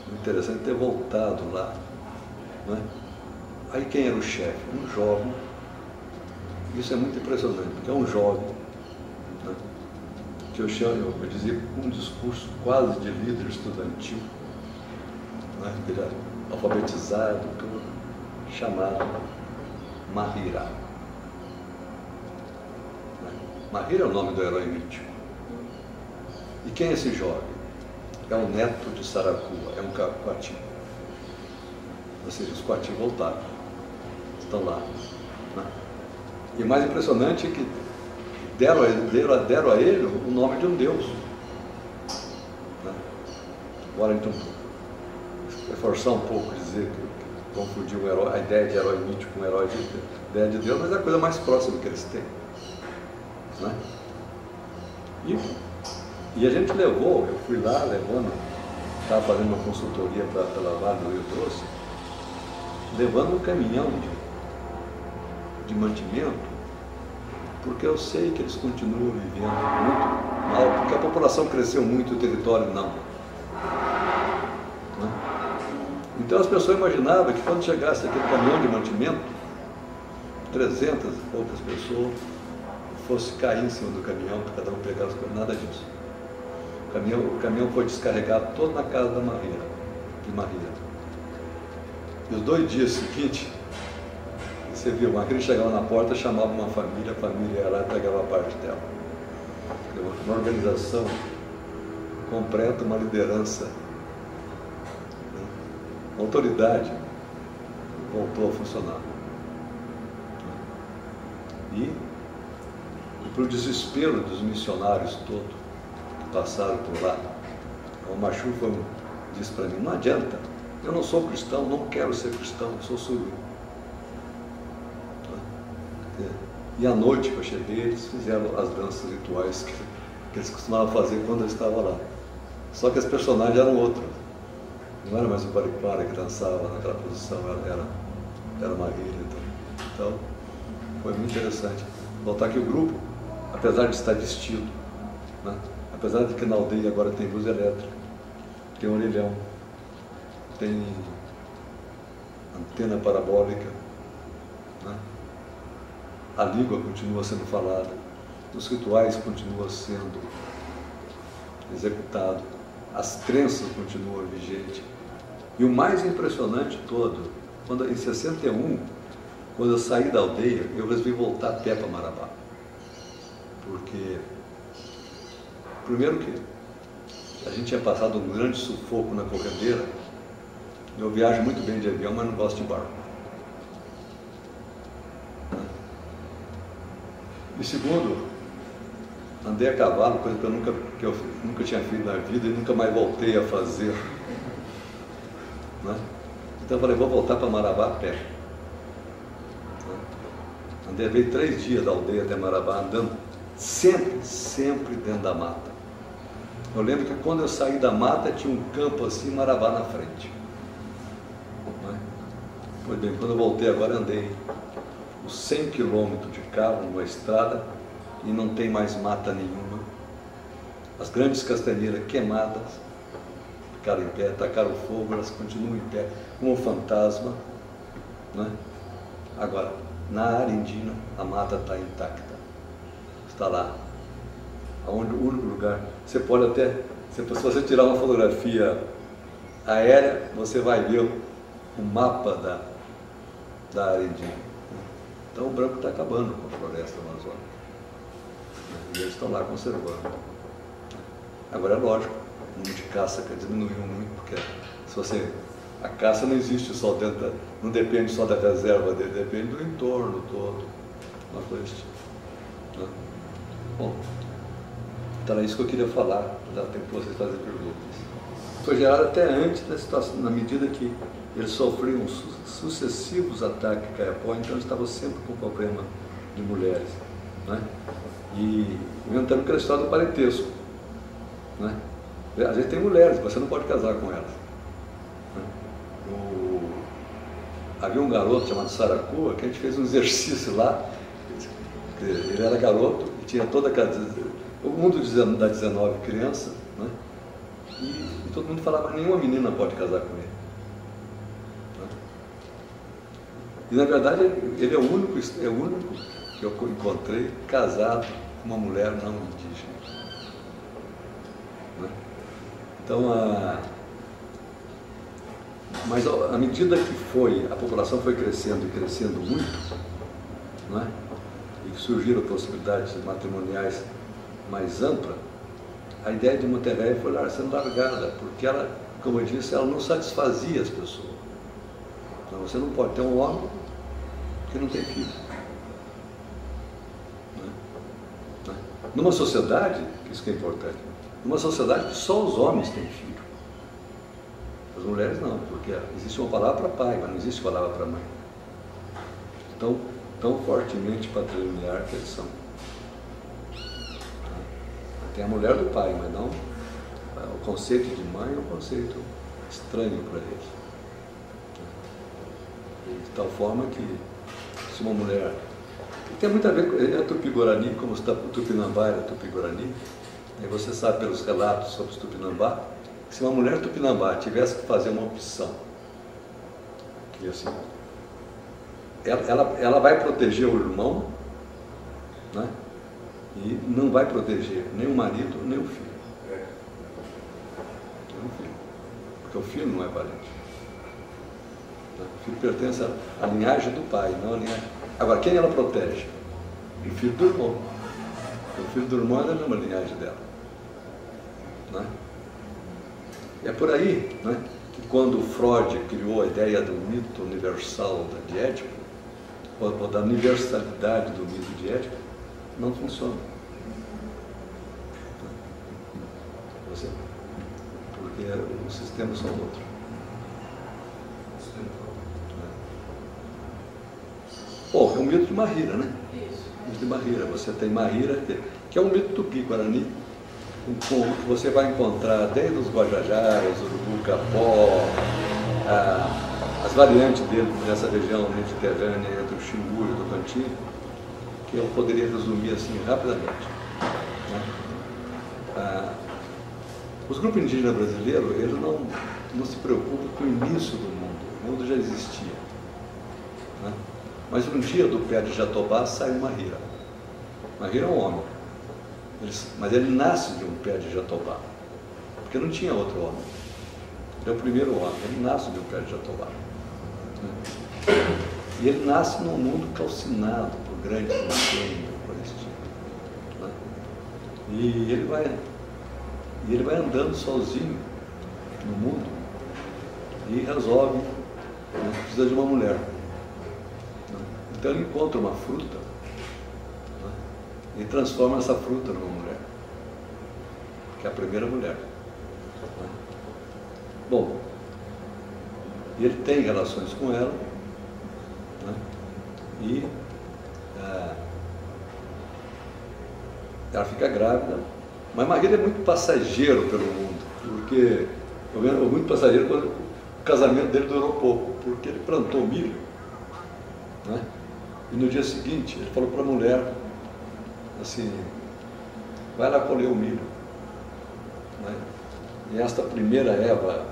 muito interessante ter voltado lá. Né? Aí quem era o chefe? Um jovem. Isso é muito impressionante, porque é um jovem, né? Que eu dizia, um discurso quase de líder estudantil, né? Ele era alfabetizado, tudo, chamado Mahira. Né? Mahira é o nome do herói mítico. E quem é esse jovem? É um neto de Saracua, é um Coati. Ou seja, os Coati voltaram, estão lá. Né? E o mais impressionante é que deram a ele o nome de um deus. Né? Agora, então, reforçar um pouco, dizer que confundir a ideia de herói mítico com a ideia de Deus, mas é a coisa mais próxima que eles têm. Né? E a gente levou, eu fui lá levando, estava fazendo uma consultoria pela Vale do Rio Doce, levando um caminhão de mantimento, porque eu sei que eles continuam vivendo muito mal, porque a população cresceu muito, o território não. Né? Então as pessoas imaginavam que quando chegasse aquele caminhão de mantimento, 300 e poucas pessoas fosse cair em cima do caminhão, para cada um pegar as coisas, nada disso. O caminhão foi descarregado todo na casa de Mahira. E os 2 dias seguintes, você viu, Mahira chegava na porta, chamava uma família, a família ia lá e pegava a parte dela. Uma organização completa, uma liderança, né? Uma autoridade voltou a funcionar. E para o desespero dos missionários todos que passaram por lá, o Machu disse para mim, não adianta, eu não sou cristão, não quero ser cristão, sou suru. E à noite que eu cheguei, eles fizeram as danças rituais que eles costumavam fazer quando eu estava lá. Só que os personagens eram outros. Não era mais o Paripara que dançava naquela posição, era Mahira. Então, foi muito interessante. Notar que o grupo, apesar de estar vestido, né? Apesar de que na aldeia agora tem luz elétrica, tem orelhão, tem antena parabólica, né? A língua continua sendo falada, os rituais continuam sendo executados, as crenças continuam vigentes. E o mais impressionante todo, quando em 61, quando eu saí da aldeia, eu resolvi voltar a pé para Marabá. Porque, primeiro que a gente tinha passado um grande sufoco na corredeira, eu viajo muito bem de avião, mas não gosto de barco. E segundo, andei a cavalo, coisa que eu nunca tinha feito na vida e nunca mais voltei a fazer. Né? Então eu falei, vou voltar para Marabá a pé. Né? Andei 3 dias da aldeia até Marabá, andando sempre dentro da mata. Eu lembro que quando eu saí da mata tinha um campo assim, Marabá na frente. Né? Pois bem, quando eu voltei agora andei os 100 quilômetros de carro numa estrada e não tem mais mata nenhuma. As grandes castanheiras queimadas ficaram em pé, tacaram fogo, elas continuam em pé, como um fantasma. Né? Agora, na área indígena, a mata está intacta. Está lá. Aonde, o único lugar, você pode até, se você tirar uma fotografia aérea, você vai ver o mapa da área indígena. Então o branco está acabando com a floresta amazônica. E eles estão lá conservando. Agora é lógico, o número de caça diminuiu muito, porque a caça não existe só dentro, não depende só da reserva dele, depende do entorno todo. Uma coisa desse tipo. Né? Bom, então é isso que eu queria falar, dá tempo para vocês fazerem perguntas. Foi gerado até antes da situação, na medida que eles sofriam sucessivos ataques Kayapó, então eles estavam sempre com problema de mulheres, né? E inventando aquela história do parentesco, né? Às vezes tem mulheres, você não pode casar com elas, né? Havia um garoto chamado Saracua, que a gente fez um exercício lá. Ele era garoto e tinha toda aquela... O mundo da 19 crianças, né? E todo mundo falava, nenhuma menina pode casar com ele, né? E na verdade ele é o único que eu encontrei casado com uma mulher não indígena, né? Então, mas à medida que a população foi crescendo e crescendo muito, né? E que surgiram possibilidades matrimoniais mais amplas, a ideia de Monterrey foi sendo largada, porque ela, como eu disse, ela não satisfazia as pessoas. Então você não pode ter um homem que não tem filho. Né? Numa sociedade, isso que é importante, numa sociedade que só os homens têm filho. As mulheres não, porque existe uma palavra para pai, mas não existe palavra para mãe. Então, tão fortemente patrilinear que eles são. Tem a mulher do pai, mas não. O conceito de mãe é um conceito estranho para eles. De tal forma que, se uma mulher. Tem muito a ver com a Tupi-Guarani, como o Tupinambá era Tupi-Guarani, e você sabe pelos relatos sobre os Tupinambá, que se uma mulher Tupinambá tivesse que fazer uma opção, que assim, ela vai proteger o irmão, né? E não vai proteger nem o marido, nem o filho. Nem o filho. Porque o filho não é parente. O filho pertence à linhagem do pai, não à linhagem. Agora, quem ela protege? O filho do irmão. O filho do irmão é da mesma linhagem dela. Né? E é por aí, né, que quando Freud criou a ideia do mito universal de Édipo, ou da universalidade do mito de Édipo, não funciona. Porque os sistemas são outros. Bom, é um mito de Mahira, né? Isso. Mito de Mahira. Você tem Mahira, que é um mito tupi-guarani, que você vai encontrar desde os Guajajaras, Urubu-Capó, as variantes dele nessa região mediterrânea entre o Xingu e o Tocantins, que eu poderia resumir assim rapidamente. Os grupos indígenas brasileiros, eles não se preocupam com o início do mundo já existia. Né? Mas um dia do pé de Jatobá saiu Mahira. Mahira é um homem, mas ele nasce de um pé de Jatobá, porque não tinha outro homem. Ele é o primeiro homem, ele nasce de um pé de Jatobá. Né? E ele nasce num mundo calcinado por grandes incêndios, por esse tipo. Né? E ele vai andando sozinho no mundo e resolve, né, que precisa de uma mulher. Né? Então ele encontra uma fruta, né, e transforma essa fruta numa mulher, que é a primeira mulher. Né? Bom, ele tem relações com ela, né, e ela fica grávida. Mas Mahira é muito passageiro pelo mundo, porque muito passageiro quando o casamento dele durou pouco, porque ele plantou milho, né? E no dia seguinte ele falou para a mulher assim, vai lá colher o milho. Né? E esta primeira Eva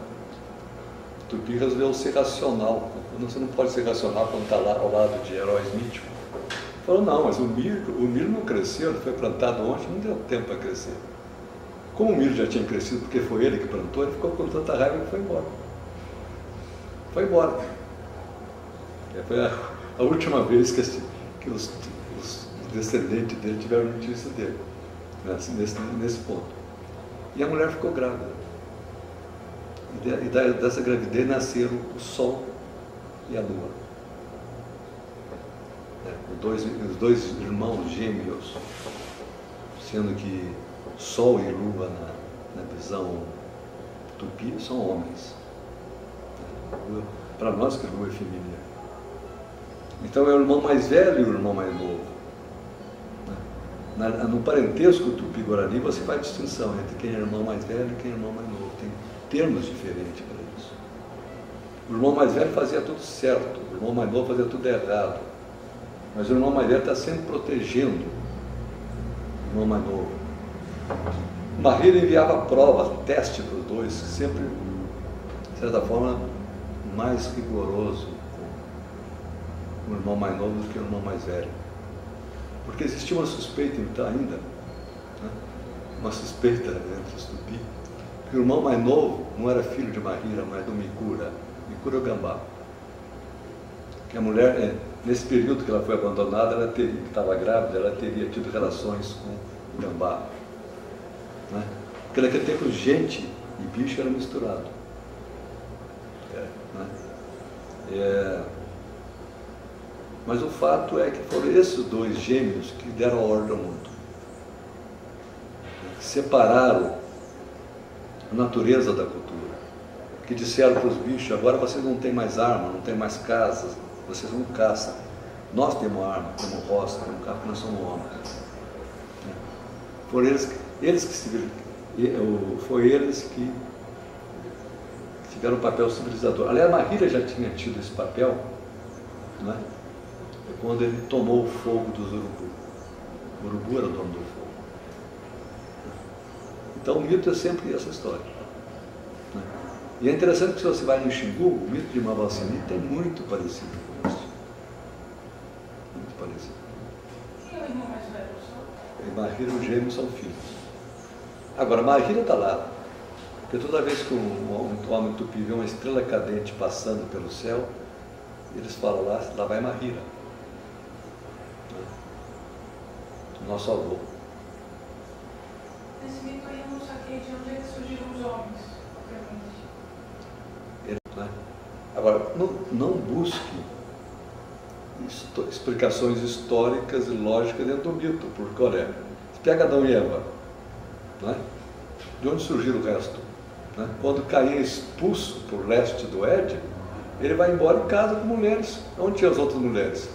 Tupi resolveu ser racional. Você não pode ser racional quando está lá ao lado de heróis míticos. Falou, não, mas o milho não cresceu, ele foi plantado ontem, não deu tempo para crescer. Como o milho já tinha crescido, porque foi ele que plantou, ele ficou com tanta raiva que foi embora. Foi embora. Foi a última vez que os descendentes dele tiveram notícia dele, né, nesse ponto. E a mulher ficou grávida. E dessa gravidez nasceram o Sol e a Lua. Os dois irmãos gêmeos, sendo que Sol e Lua, na visão tupi, são homens. Para nós que Lua é feminina. Então é o irmão mais velho e o irmão mais novo. No parentesco tupi-guarani você faz distinção entre quem é irmão mais velho e quem é irmão mais novo. Tem termos diferentes para isso. O irmão mais velho fazia tudo certo, o irmão mais novo fazia tudo errado. Mas o irmão mais velho está sempre protegendo o irmão mais novo. Mahira enviava prova, teste para os dois, sempre, de certa forma, mais rigoroso com o irmão mais novo do que o irmão mais velho. Porque existia uma suspeita então, ainda, né? Uma suspeita entre os tupi, que o irmão mais novo não era filho de Mahira, mas do Mikura. Mikura Gambá. Que a mulher, nesse período que ela foi abandonada, ela teria, que estava grávida, ela teria tido relações com o Gambá. Né? Porque naquele tempo gente e bicho era misturado. Mas o fato é que foram esses dois gêmeos que deram a ordem ao mundo. Que separaram a natureza da cultura. Que disseram para os bichos, agora vocês não têm mais arma, não têm mais casas, vocês não caçam. Nós temos arma, temos roça, temos carro, nós somos homens. Foram foi eles que tiveram o papel civilizador. Aliás, Mahira já tinha tido esse papel, né? Quando ele tomou o fogo dos urubu. O urubu era o dono do fogo. Então o mito é sempre essa história. Né? E é interessante que se você vai no Xingu, o mito de Mavassini é muito parecido com isso. Muito parecido. Quem é o irmão mais velho só? E Mahira e o gêmeo são filhos. Agora, Mahira está lá. Porque toda vez que um homem tupi vê uma estrela cadente passando pelo céu, eles falam lá vai Mahira. Nosso avô. Nesse mito aí eu não saquei de onde é que surgiram os homens, obviamente. Né? Agora, não busque explicações históricas e lógicas dentro do mito, porque, olha, se pega Adão e Eva, né? De onde surgiu o resto? Né? Quando Caim é expulso por leste do Éden, ele vai embora e casa com mulheres. Onde tinha as outras mulheres?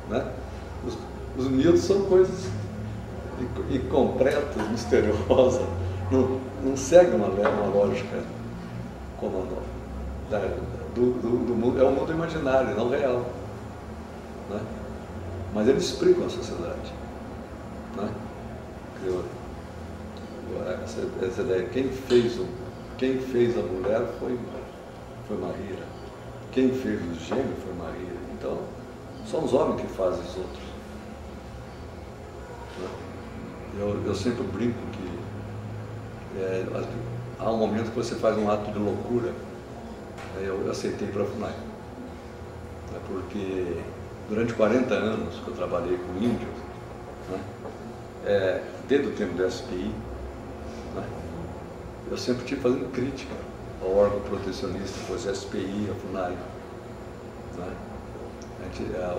Né? Os mitos são coisas incompletas, misteriosas, não seguem uma lógica como do mundo, é um mundo imaginário, não real. Né? Mas eles explicam a sociedade. Né? Essa ideia, quem fez a mulher foi Mahira, quem fez o gêmeo foi Mahira. Então, são os homens que fazem os outros. Eu sempre brinco que há um momento que você faz um ato de loucura. Eu aceitei para a FUNAI. Porque durante 40 anos que eu trabalhei com índios, né, desde o tempo do SPI, né, eu sempre estive fazendo crítica ao órgão protecionista, que fosse a SPI, a FUNAI. Né?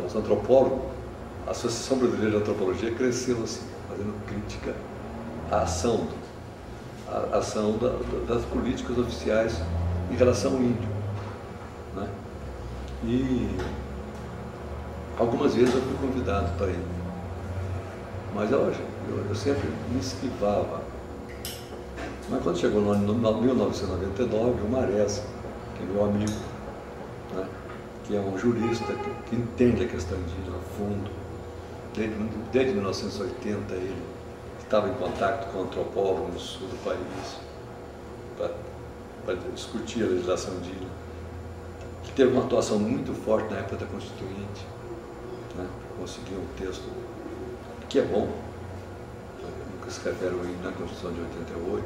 Os antropólogos, a Associação Brasileira de Antropologia cresceu assim, fazendo crítica à ação das políticas oficiais em relação ao índio. Né? E algumas vezes eu fui convidado para ir, mas eu sempre me esquivava. Mas quando chegou no ano 1999, o Marés, que é meu amigo, né? Que é um jurista que entende a questão indígena a fundo. Desde 1980 ele estava em contato com antropólogos no sul do país para discutir a legislação indígena. Ele teve uma atuação muito forte na época da Constituinte, né? Conseguiu um texto que é bom, nunca se refere na Constituição de 88.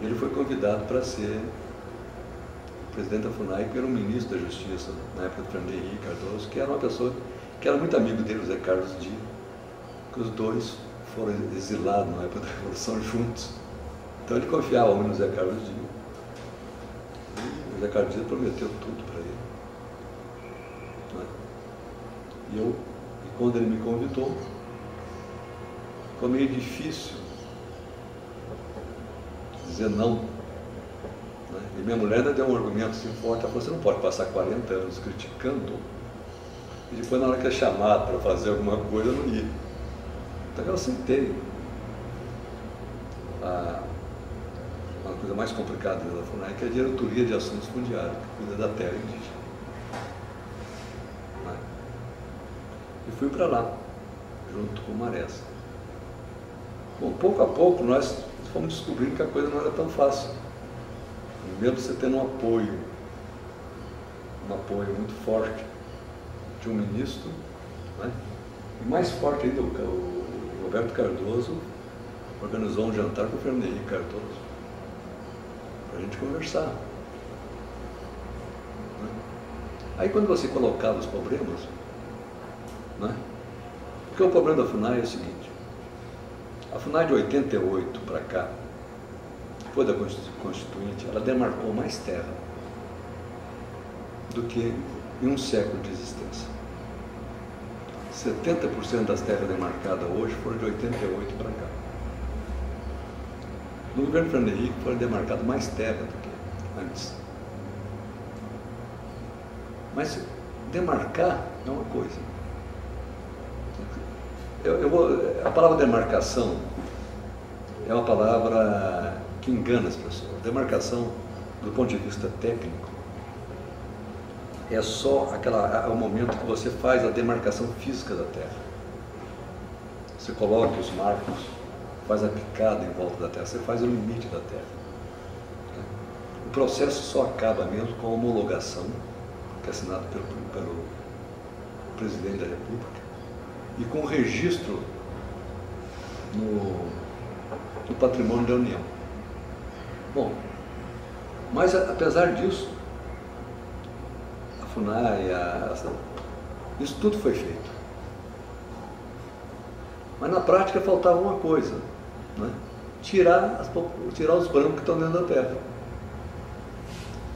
Ele foi convidado para ser presidente da FUNAI, que era um ministro da Justiça, na época do Fernando Henrique Cardoso, que era uma pessoa que era muito amigo dele, o Zé Carlos Dias, que os dois foram exilados na época da Revolução juntos. Então ele confiava muito no Zé Carlos Dias. E o Zé Carlos Dias prometeu tudo para ele. Né? E quando ele me convidou, ficou meio difícil dizer não. E minha mulher ainda deu um argumento assim forte, ela falou, você não pode passar 40 anos criticando E depois, na hora que é chamado para fazer alguma coisa, eu não ia. Então eu aceitei. Uma coisa mais complicada da FUNAI, que é a Diretoria de Assuntos Fundiários, que cuida da terra indígena. E fui para lá, junto com o Marés. Bom, pouco a pouco nós fomos descobrindo que a coisa não era tão fácil. Mesmo você tendo um apoio muito forte de um ministro, né? E mais forte ainda, o Roberto Cardoso organizou um jantar com o Fernando Henrique Cardoso, para a gente conversar. Né? Aí quando você colocava os problemas, né? Porque o problema da FUNAI é o seguinte, a FUNAI de 88 para cá, depois da Constituinte, ela demarcou mais terra do que em um século de existência. 70% das terras demarcadas hoje foram de 88 para cá. No governo Fernando Henrique foram demarcadas mais terra do que antes. Mas demarcar é uma coisa. A palavra demarcação é uma palavra que engana as pessoas. Demarcação, do ponto de vista técnico, é só o momento que você faz a demarcação física da terra. Você coloca os marcos, faz a picada em volta da terra, você faz o limite da terra. O processo só acaba mesmo com a homologação, que é assinado pelo presidente da República, e com o registro no patrimônio da União. Bom, mas apesar disso, a FUNAI, isso tudo foi feito. Mas na prática faltava uma coisa, né? Tirar os brancos que estão dentro da terra.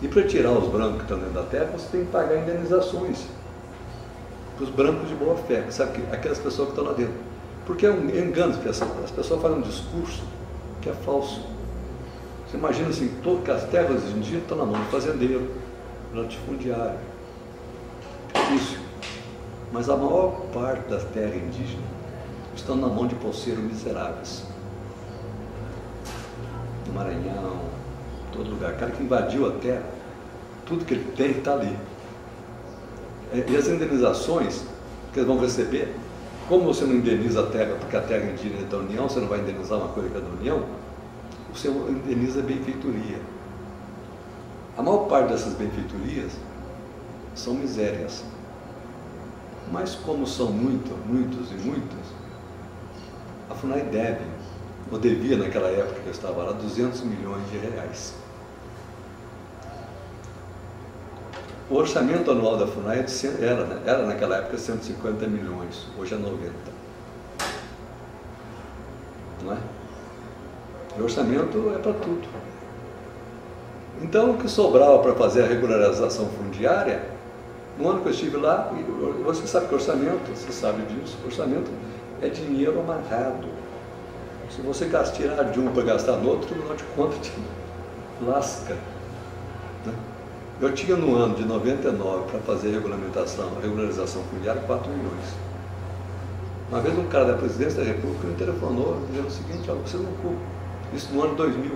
E para tirar os brancos que estão dentro da terra, você tem que pagar indenizações para os brancos de boa fé, sabe? Aquelas pessoas que estão lá dentro. Porque é um engano, as pessoas fazem um discurso que é falso. Você imagina assim, que as terras indígenas estão na mão do fazendeiro, do latifundiário. Difícil. Mas a maior parte das terras indígenas estão na mão de poceiros miseráveis. No Maranhão, em todo lugar. O cara que invadiu a terra, tudo que ele tem está ali. E as indenizações que eles vão receber, como você não indeniza a terra, porque a terra indígena é da União, você não vai indenizar uma coisa que é da União, você indeniza a benfeitoria. A maior parte dessas benfeitorias são misérias. Mas como são muitos e muitas, a FUNAI deve, ou devia naquela época que eu estava lá, 200 milhões de reais. O orçamento anual da FUNAI era naquela época 150 milhões, hoje é 90. Não é? O orçamento é para tudo. Então o que sobrava para fazer a regularização fundiária, no ano que eu estive lá, você sabe que orçamento, você sabe disso, orçamento é dinheiro amarrado. Se você tirar de um para gastar no outro, o Tribunal de Contas te lasca. Né? Eu tinha no ano de 99 para fazer a regularização fundiária 4 milhões. Uma vez um cara da Presidência da República me telefonou dizendo o seguinte, olha, você não culpa. Isso no ano 2000,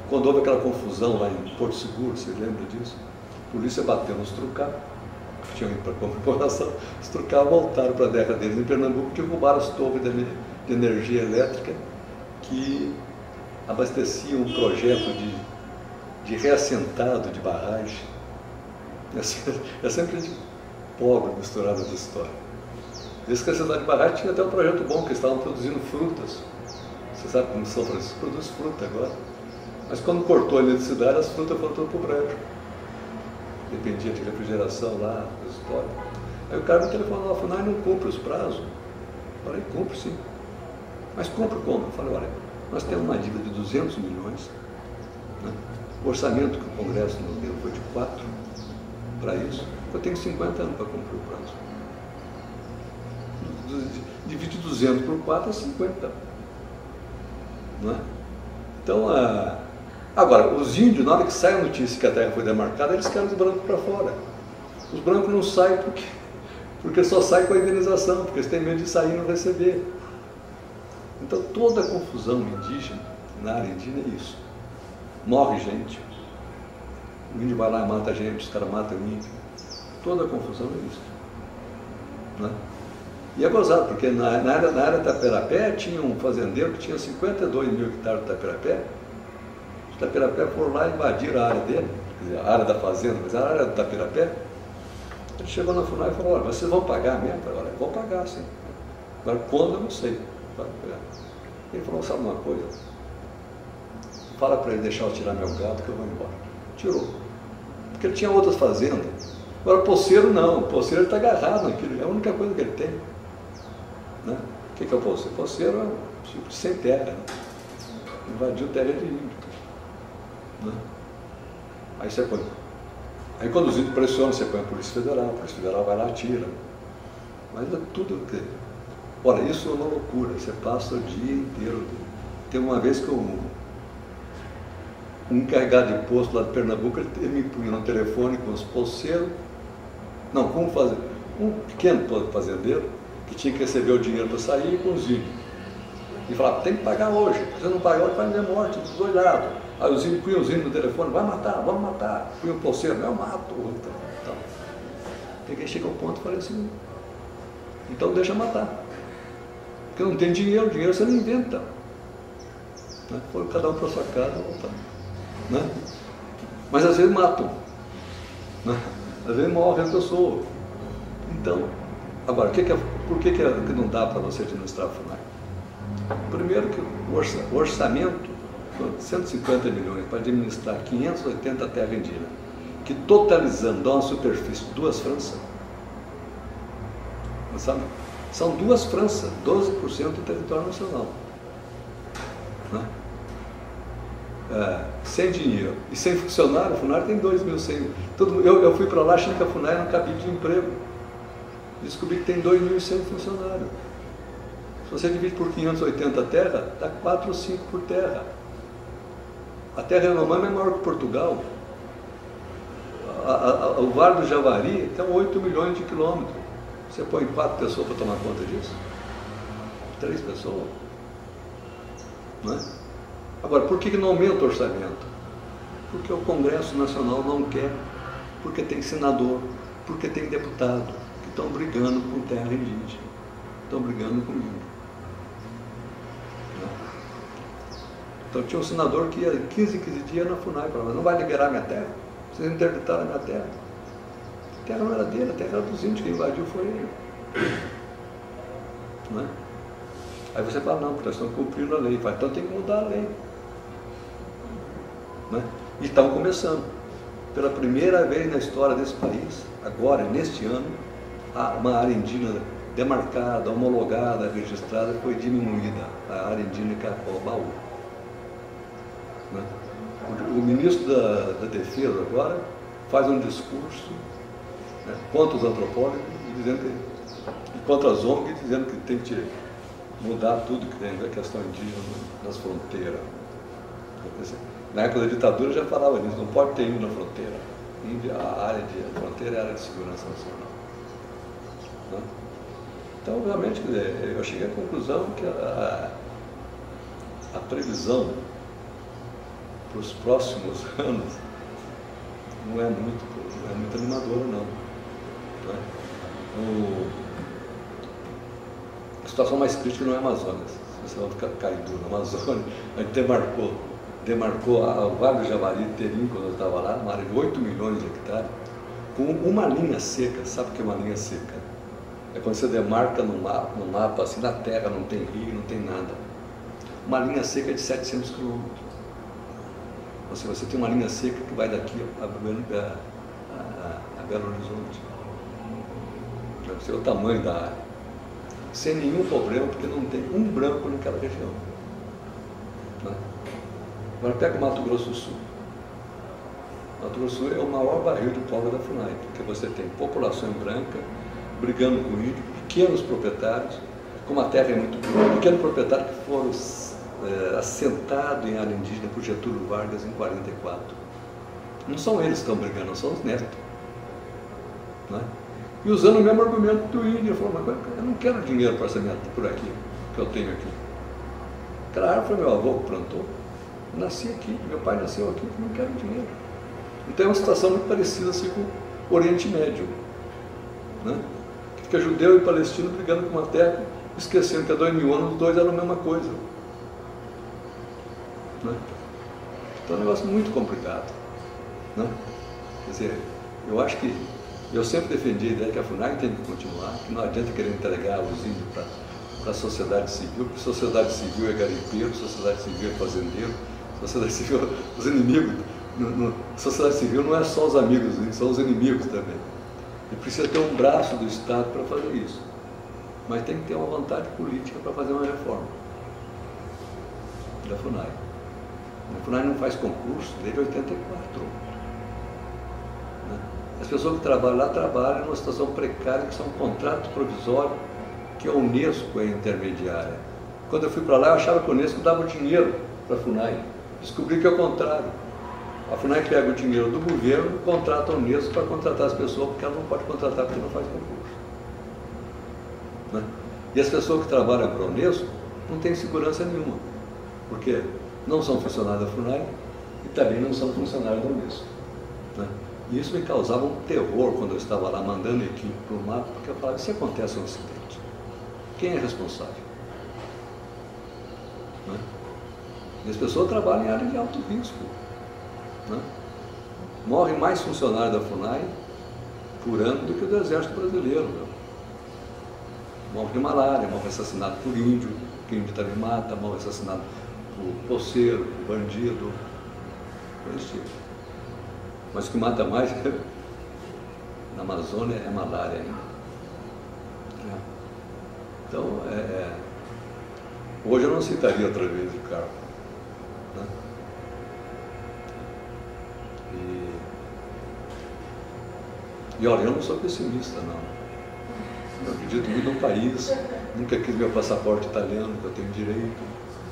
quando houve aquela confusão lá em Porto Seguro, você lembra disso? A polícia bateu nos trucá, que tinham ido para a comemoração, os trucá voltaram para a terra deles em Pernambuco, derrubaram as torres de energia elétrica que abasteciam um projeto de reassentado de barragem. É sempre de pobre misturado essa história. Esse reassentado de barragem tinha até um projeto bom, que eles estavam produzindo frutas. Você sabe como São Francisco produz fruta agora. Mas quando cortou a eletricidade, as frutas foram todas para o brejo. Dependia de refrigeração lá, da história. Aí o cara me telefonou, a FUNAI não cumpre os prazos. Eu falei, cumpre sim. Mas cumpre como? Eu falei, olha, nós temos uma dívida de 200 milhões. Né? O orçamento que o Congresso nos deu foi de 4 para isso. Eu tenho 50 anos para cumprir o prazo. Divide 200 por 4 é 50. Não é? Então, agora, os índios, na hora que sai a notícia que a terra foi demarcada, eles querem os brancos para fora. Os brancos não saem porque só sai com a indenização, porque eles têm medo de sair e não receber. Então toda a confusão indígena, na área indígena, é isso. Morre gente, o índio vai lá e mata gente, os caras matam o índio. Toda a confusão é isso. Né? E é gozado, porque na área de Tapirapé tinha um fazendeiro que tinha 52 mil hectares de Tapirapé. Os Tapirapé foram lá e invadiram a área dele, quer dizer, a área da fazenda, mas a área do Tapirapé. Ele chegou na FUNAI e falou, olha, vocês vão pagar mesmo? Eu falei, olha, vão pagar sim. Agora quando eu não sei. Ele falou, sabe uma coisa? Fala para ele deixar eu tirar meu gado que eu vou embora. Tirou. Porque ele tinha outras fazendas. Agora, poceiro não. O poceiro está agarrado naquilo. É a única coisa que ele tem. Né? O que é o poceiro? Poceiro é um tipo de sem terra. Né? Invadiu terra de índio. Né? Aí você põe. Aí quando os índios pressionam, você põe a Polícia Federal vai lá e tira. Mas é tudo o quê? Ora, isso é uma loucura. Você passa o dia inteiro. Tem uma vez que um encarregado de posto lá de Pernambuco, ele me punha no telefone com os poceiros. Não, como fazer? Um pequeno fazendeiro que tinha que receber o dinheiro para sair com os índios. E falava, tem que pagar hoje. Se você não pagar hoje, vai ter morte dos dois lados. Aí os índios punham os índios no telefone, vai matar, vamos matar. Punha o poceiro, eu mato. Então, peguei, chegou ao ponto e falei assim, então deixa matar. Porque não tem dinheiro você não inventa. Né? Foi cada um para sua casa, voltando. Né? Mas às vezes matam. Né? Às vezes morre a pessoa. Então, agora, por que não dá para você administrar a FUNAI? Primeiro que o orçamento foi 150 milhões para administrar 580 terras indígenas, que totalizando dá uma superfície de 2 Franças. Sabe? São 2 Franças, 12% do território nacional. Né? Sem dinheiro e sem funcionário, a FUNAI tem 2.100. Eu fui para lá achando que a FUNAI era um cabide de emprego. Descobri que tem 2.100 funcionários. Se você divide por 580 terra, dá 4 ou 5 por terra. A terra Yanomami é maior que Portugal. O Vale do Javari tem 8 milhões de quilômetros. Você põe 4 pessoas para tomar conta disso? 3 pessoas? Não é? Agora, por que não aumenta o orçamento? Porque o Congresso Nacional não quer, porque tem senador, porque tem deputado que estão brigando com terra indígena, estão brigando com índio. Então tinha um senador que ia 15 dias na FUNAI, falava, não vai liberar minha terra? Vocês interditaram a minha terra. A terra não era dele, a terra era dos índios, quem invadiu foi ele. Não é? Aí você fala, não, porque nós estamos cumprindo a lei. Fala, então tem que mudar a lei. Né? E estão começando. Pela primeira vez na história desse país, agora, neste ano, uma área indígena demarcada, homologada, registrada, foi diminuída, a área indígena Cacoal-Baú. Né? O ministro da Defesa agora faz um discurso, né, contra os antropólogos e contra as ONGs, dizendo que tem que mudar tudo que tem a questão indígena nas fronteiras. Na época da ditadura já falava nisso, não pode ter índio na fronteira. A fronteira é a área de segurança nacional. Né? Então, realmente, eu cheguei à conclusão que a previsão para os próximos anos não é muito animadora, não. Né? A situação mais crítica não é a Amazônia. Você vai ficar caído na Amazônia. A gente demarcou o Vale do Javari inteirinho, quando eu estava lá, uma área de 8 milhões de hectares, com uma linha seca. Sabe o que é uma linha seca? É quando você demarca no mapa, assim, na terra, não tem rio, não tem nada. Uma linha seca de 700 quilômetros. Você tem uma linha seca que vai daqui a Belo Horizonte. Você é o tamanho da área. Sem nenhum problema, porque não tem um branco naquela região. Né? Agora pega o Mato Grosso do Sul. Mato Grosso do Sul é o maior barril de pólvora da FUNAI, porque você tem população branca brigando com índio, pequenos proprietários, como a terra é muito boa, pequenos proprietários que foram assentados em área indígena por Getúlio Vargas em 44. Não são eles que estão brigando, são os netos. Né? E usando o mesmo argumento do índio, falou, mas eu não quero dinheiro para semear por aqui, que eu tenho aqui. Aquela árvore foi meu avô que plantou. Eu nasci aqui, meu pai nasceu aqui, eu não quero dinheiro. Então é uma situação muito parecida assim com o Oriente Médio, né? Que fica judeu e palestino brigando com uma terra, esquecendo que há 2000 anos os dois eram a mesma coisa, né? Então é um negócio muito complicado, né? Quer dizer, eu acho que eu sempre defendi a ideia que a FUNAG tem que continuar, que não adianta querer entregar os índios para a sociedade civil, porque sociedade civil é garimpeiro, sociedade civil é fazendeiro, sociedade civil, os inimigos. Sociedade civil não é só os amigos, são os inimigos também. E precisa ter um braço do Estado para fazer isso. Mas tem que ter uma vontade política para fazer uma reforma da FUNAG. A FUNAG não faz concurso desde 84. Né? As pessoas que trabalham lá trabalham numa situação precária, que são contratos provisórios, que a Unesco é intermediária. Quando eu fui para lá, eu achava que a Unesco dava dinheiro para a FUNAG. Descobri que é o contrário. A FUNAG pega o dinheiro do governo e contrata a Unesco para contratar as pessoas, porque ela não pode contratar porque não faz concurso. Né? E as pessoas que trabalham para a Unesco não têm segurança nenhuma, porque não são funcionários da FUNAG e também não são funcionários da Unesco. Né? E isso me causava um terror quando eu estava lá mandando equipe para o mapa, porque eu falava, se acontece um acidente, quem é responsável? Né? E as pessoas trabalham em área de alto risco. Né? Morrem mais funcionários da FUNAG por ano do que o do Exército Brasileiro. Meu. Morre de malária, morre assassinado por índio, que índio também mata, morre assassinado por poceiro, por bandido, coisa tipo. Mas o que mata mais na Amazônia é malária ainda. Então, hoje eu não citaria outra vez o Carpo. Né? E olha, eu não sou pessimista, não. Eu acredito muito no país, nunca quis meu passaporte italiano, que eu tenho direito,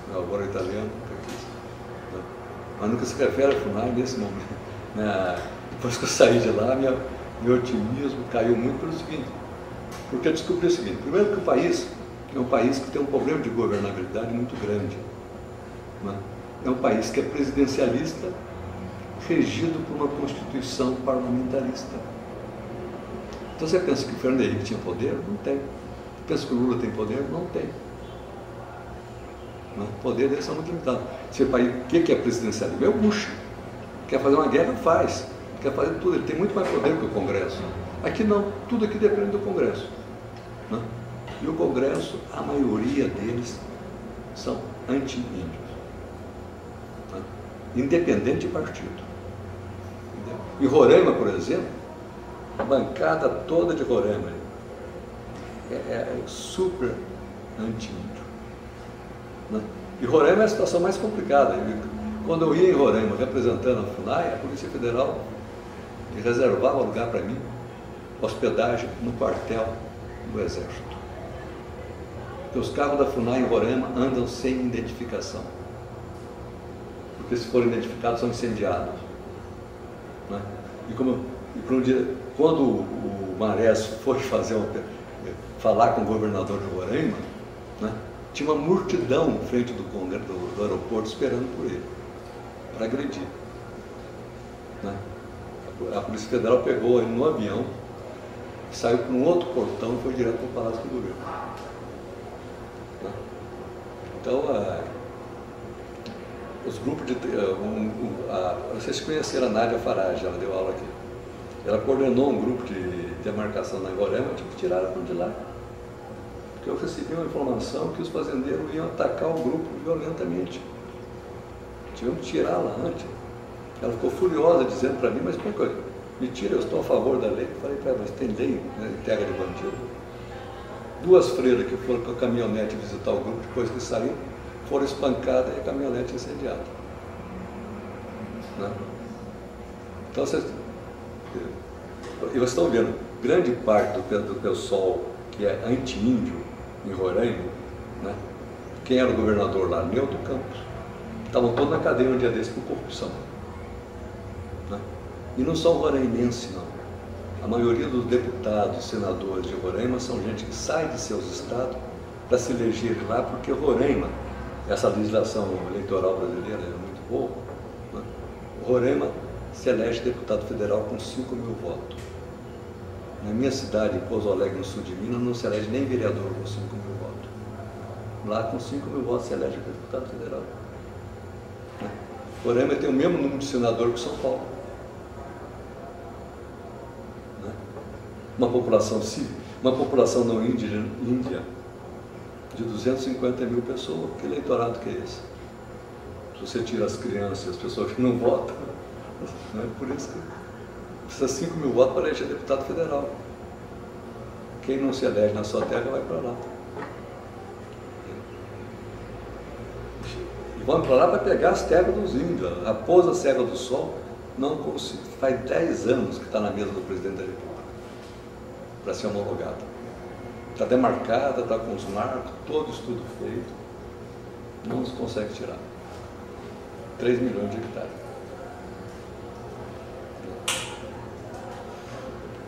meu avô era italiano, nunca quis. Né? Mas nunca se refere a FUNAG nesse momento. Né? Depois que eu saí de lá, meu otimismo caiu muito pelo seguinte, porque eu descobri o seguinte, primeiro que o país é um país que tem um problema de governabilidade muito grande. Né? É um país que é presidencialista, regido por uma constituição parlamentarista. Então você pensa que o Fernando Henrique tinha poder? Não tem. Pensa que o Lula tem poder? Não tem. Né? O poder deles são muito limitados. O que é presidencialismo? É o Bush. Quer fazer uma guerra? Faz. Quer fazer tudo. Ele tem muito mais poder que o Congresso. Aqui não. Tudo aqui depende do Congresso. Né? E o Congresso, a maioria deles são anti-índios. Né? Independente de partido. Entendeu? E Roraima, por exemplo, a bancada toda de Roraima é super anti-índio. Né? E Roraima é a situação mais complicada. Quando eu ia em Roraima representando a FUNAG, a Polícia Federal reservava lugar para mim, hospedagem no quartel do Exército. Porque os carros da FUNAG em Roraima andam sem identificação. Porque se forem identificados são incendiados. Né? Quando o Marés foi falar com o governador de Roraima, né, tinha uma multidão em frente do aeroporto esperando por ele, para agredir. Né? A Polícia Federal pegou ele no avião, saiu para um outro portão e foi direto para o Palácio do Governo. Né? Então, os grupos de... vocês conheceram a Nádia Farage, ela deu aula aqui. Ela coordenou um grupo de demarcação na Roraima, tive que tirar ela de lá. Porque eu recebi uma informação que os fazendeiros iam atacar o grupo violentamente. Tivemos que tirá-la antes. Ela ficou furiosa, dizendo para mim, mas como que me tira, eu estou a favor da lei. Eu falei para ela, mas tem lei, né, de terra de bandido? Duas freiras que foram com a caminhonete visitar o grupo, depois que saíram, foram espancadas e a caminhonete incendiada. Né? Então, vocês estão vendo, grande parte do pessoal que é anti-índio em Roraima, né? Quem era o governador lá? Neudo Campos. Estavam todos na cadeia um dia desse por corrupção. Né? E não são roraimenses, não. A maioria dos deputados e senadores de Roraima são gente que sai de seus estados para se elegerem lá, porque Roraima, essa legislação eleitoral brasileira é muito boa, né? Roraima se elege deputado federal com 5 mil votos. Na minha cidade, em Pouso Alegre, no sul de Minas, não se elege nem vereador com 5 mil votos. Lá, com 5 mil votos, se elege deputado federal. Roraima tem o mesmo número de senador que São Paulo. Uma população não índia de 250 mil pessoas. Que eleitorado que é esse? Se você tira as crianças, as pessoas que não votam, né? Por isso que precisa 5 mil votos para eleger deputado federal. Quem não se elege na sua terra vai para lá. E vão para lá para pegar as terras dos índios. A Raposa Serra do Sol não consegue. Faz 10 anos que está na mesa do presidente da República para ser homologada. Está demarcada, está com os marcos, todo estudo feito. Não se consegue tirar. 3 milhões de hectares.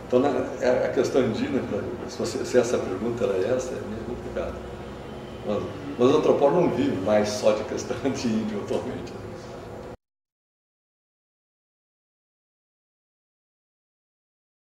Então, a questão indígena, se essa pergunta era essa, é meio complicada. Mas o antropólogo não vive mais só de questão de índio atualmente.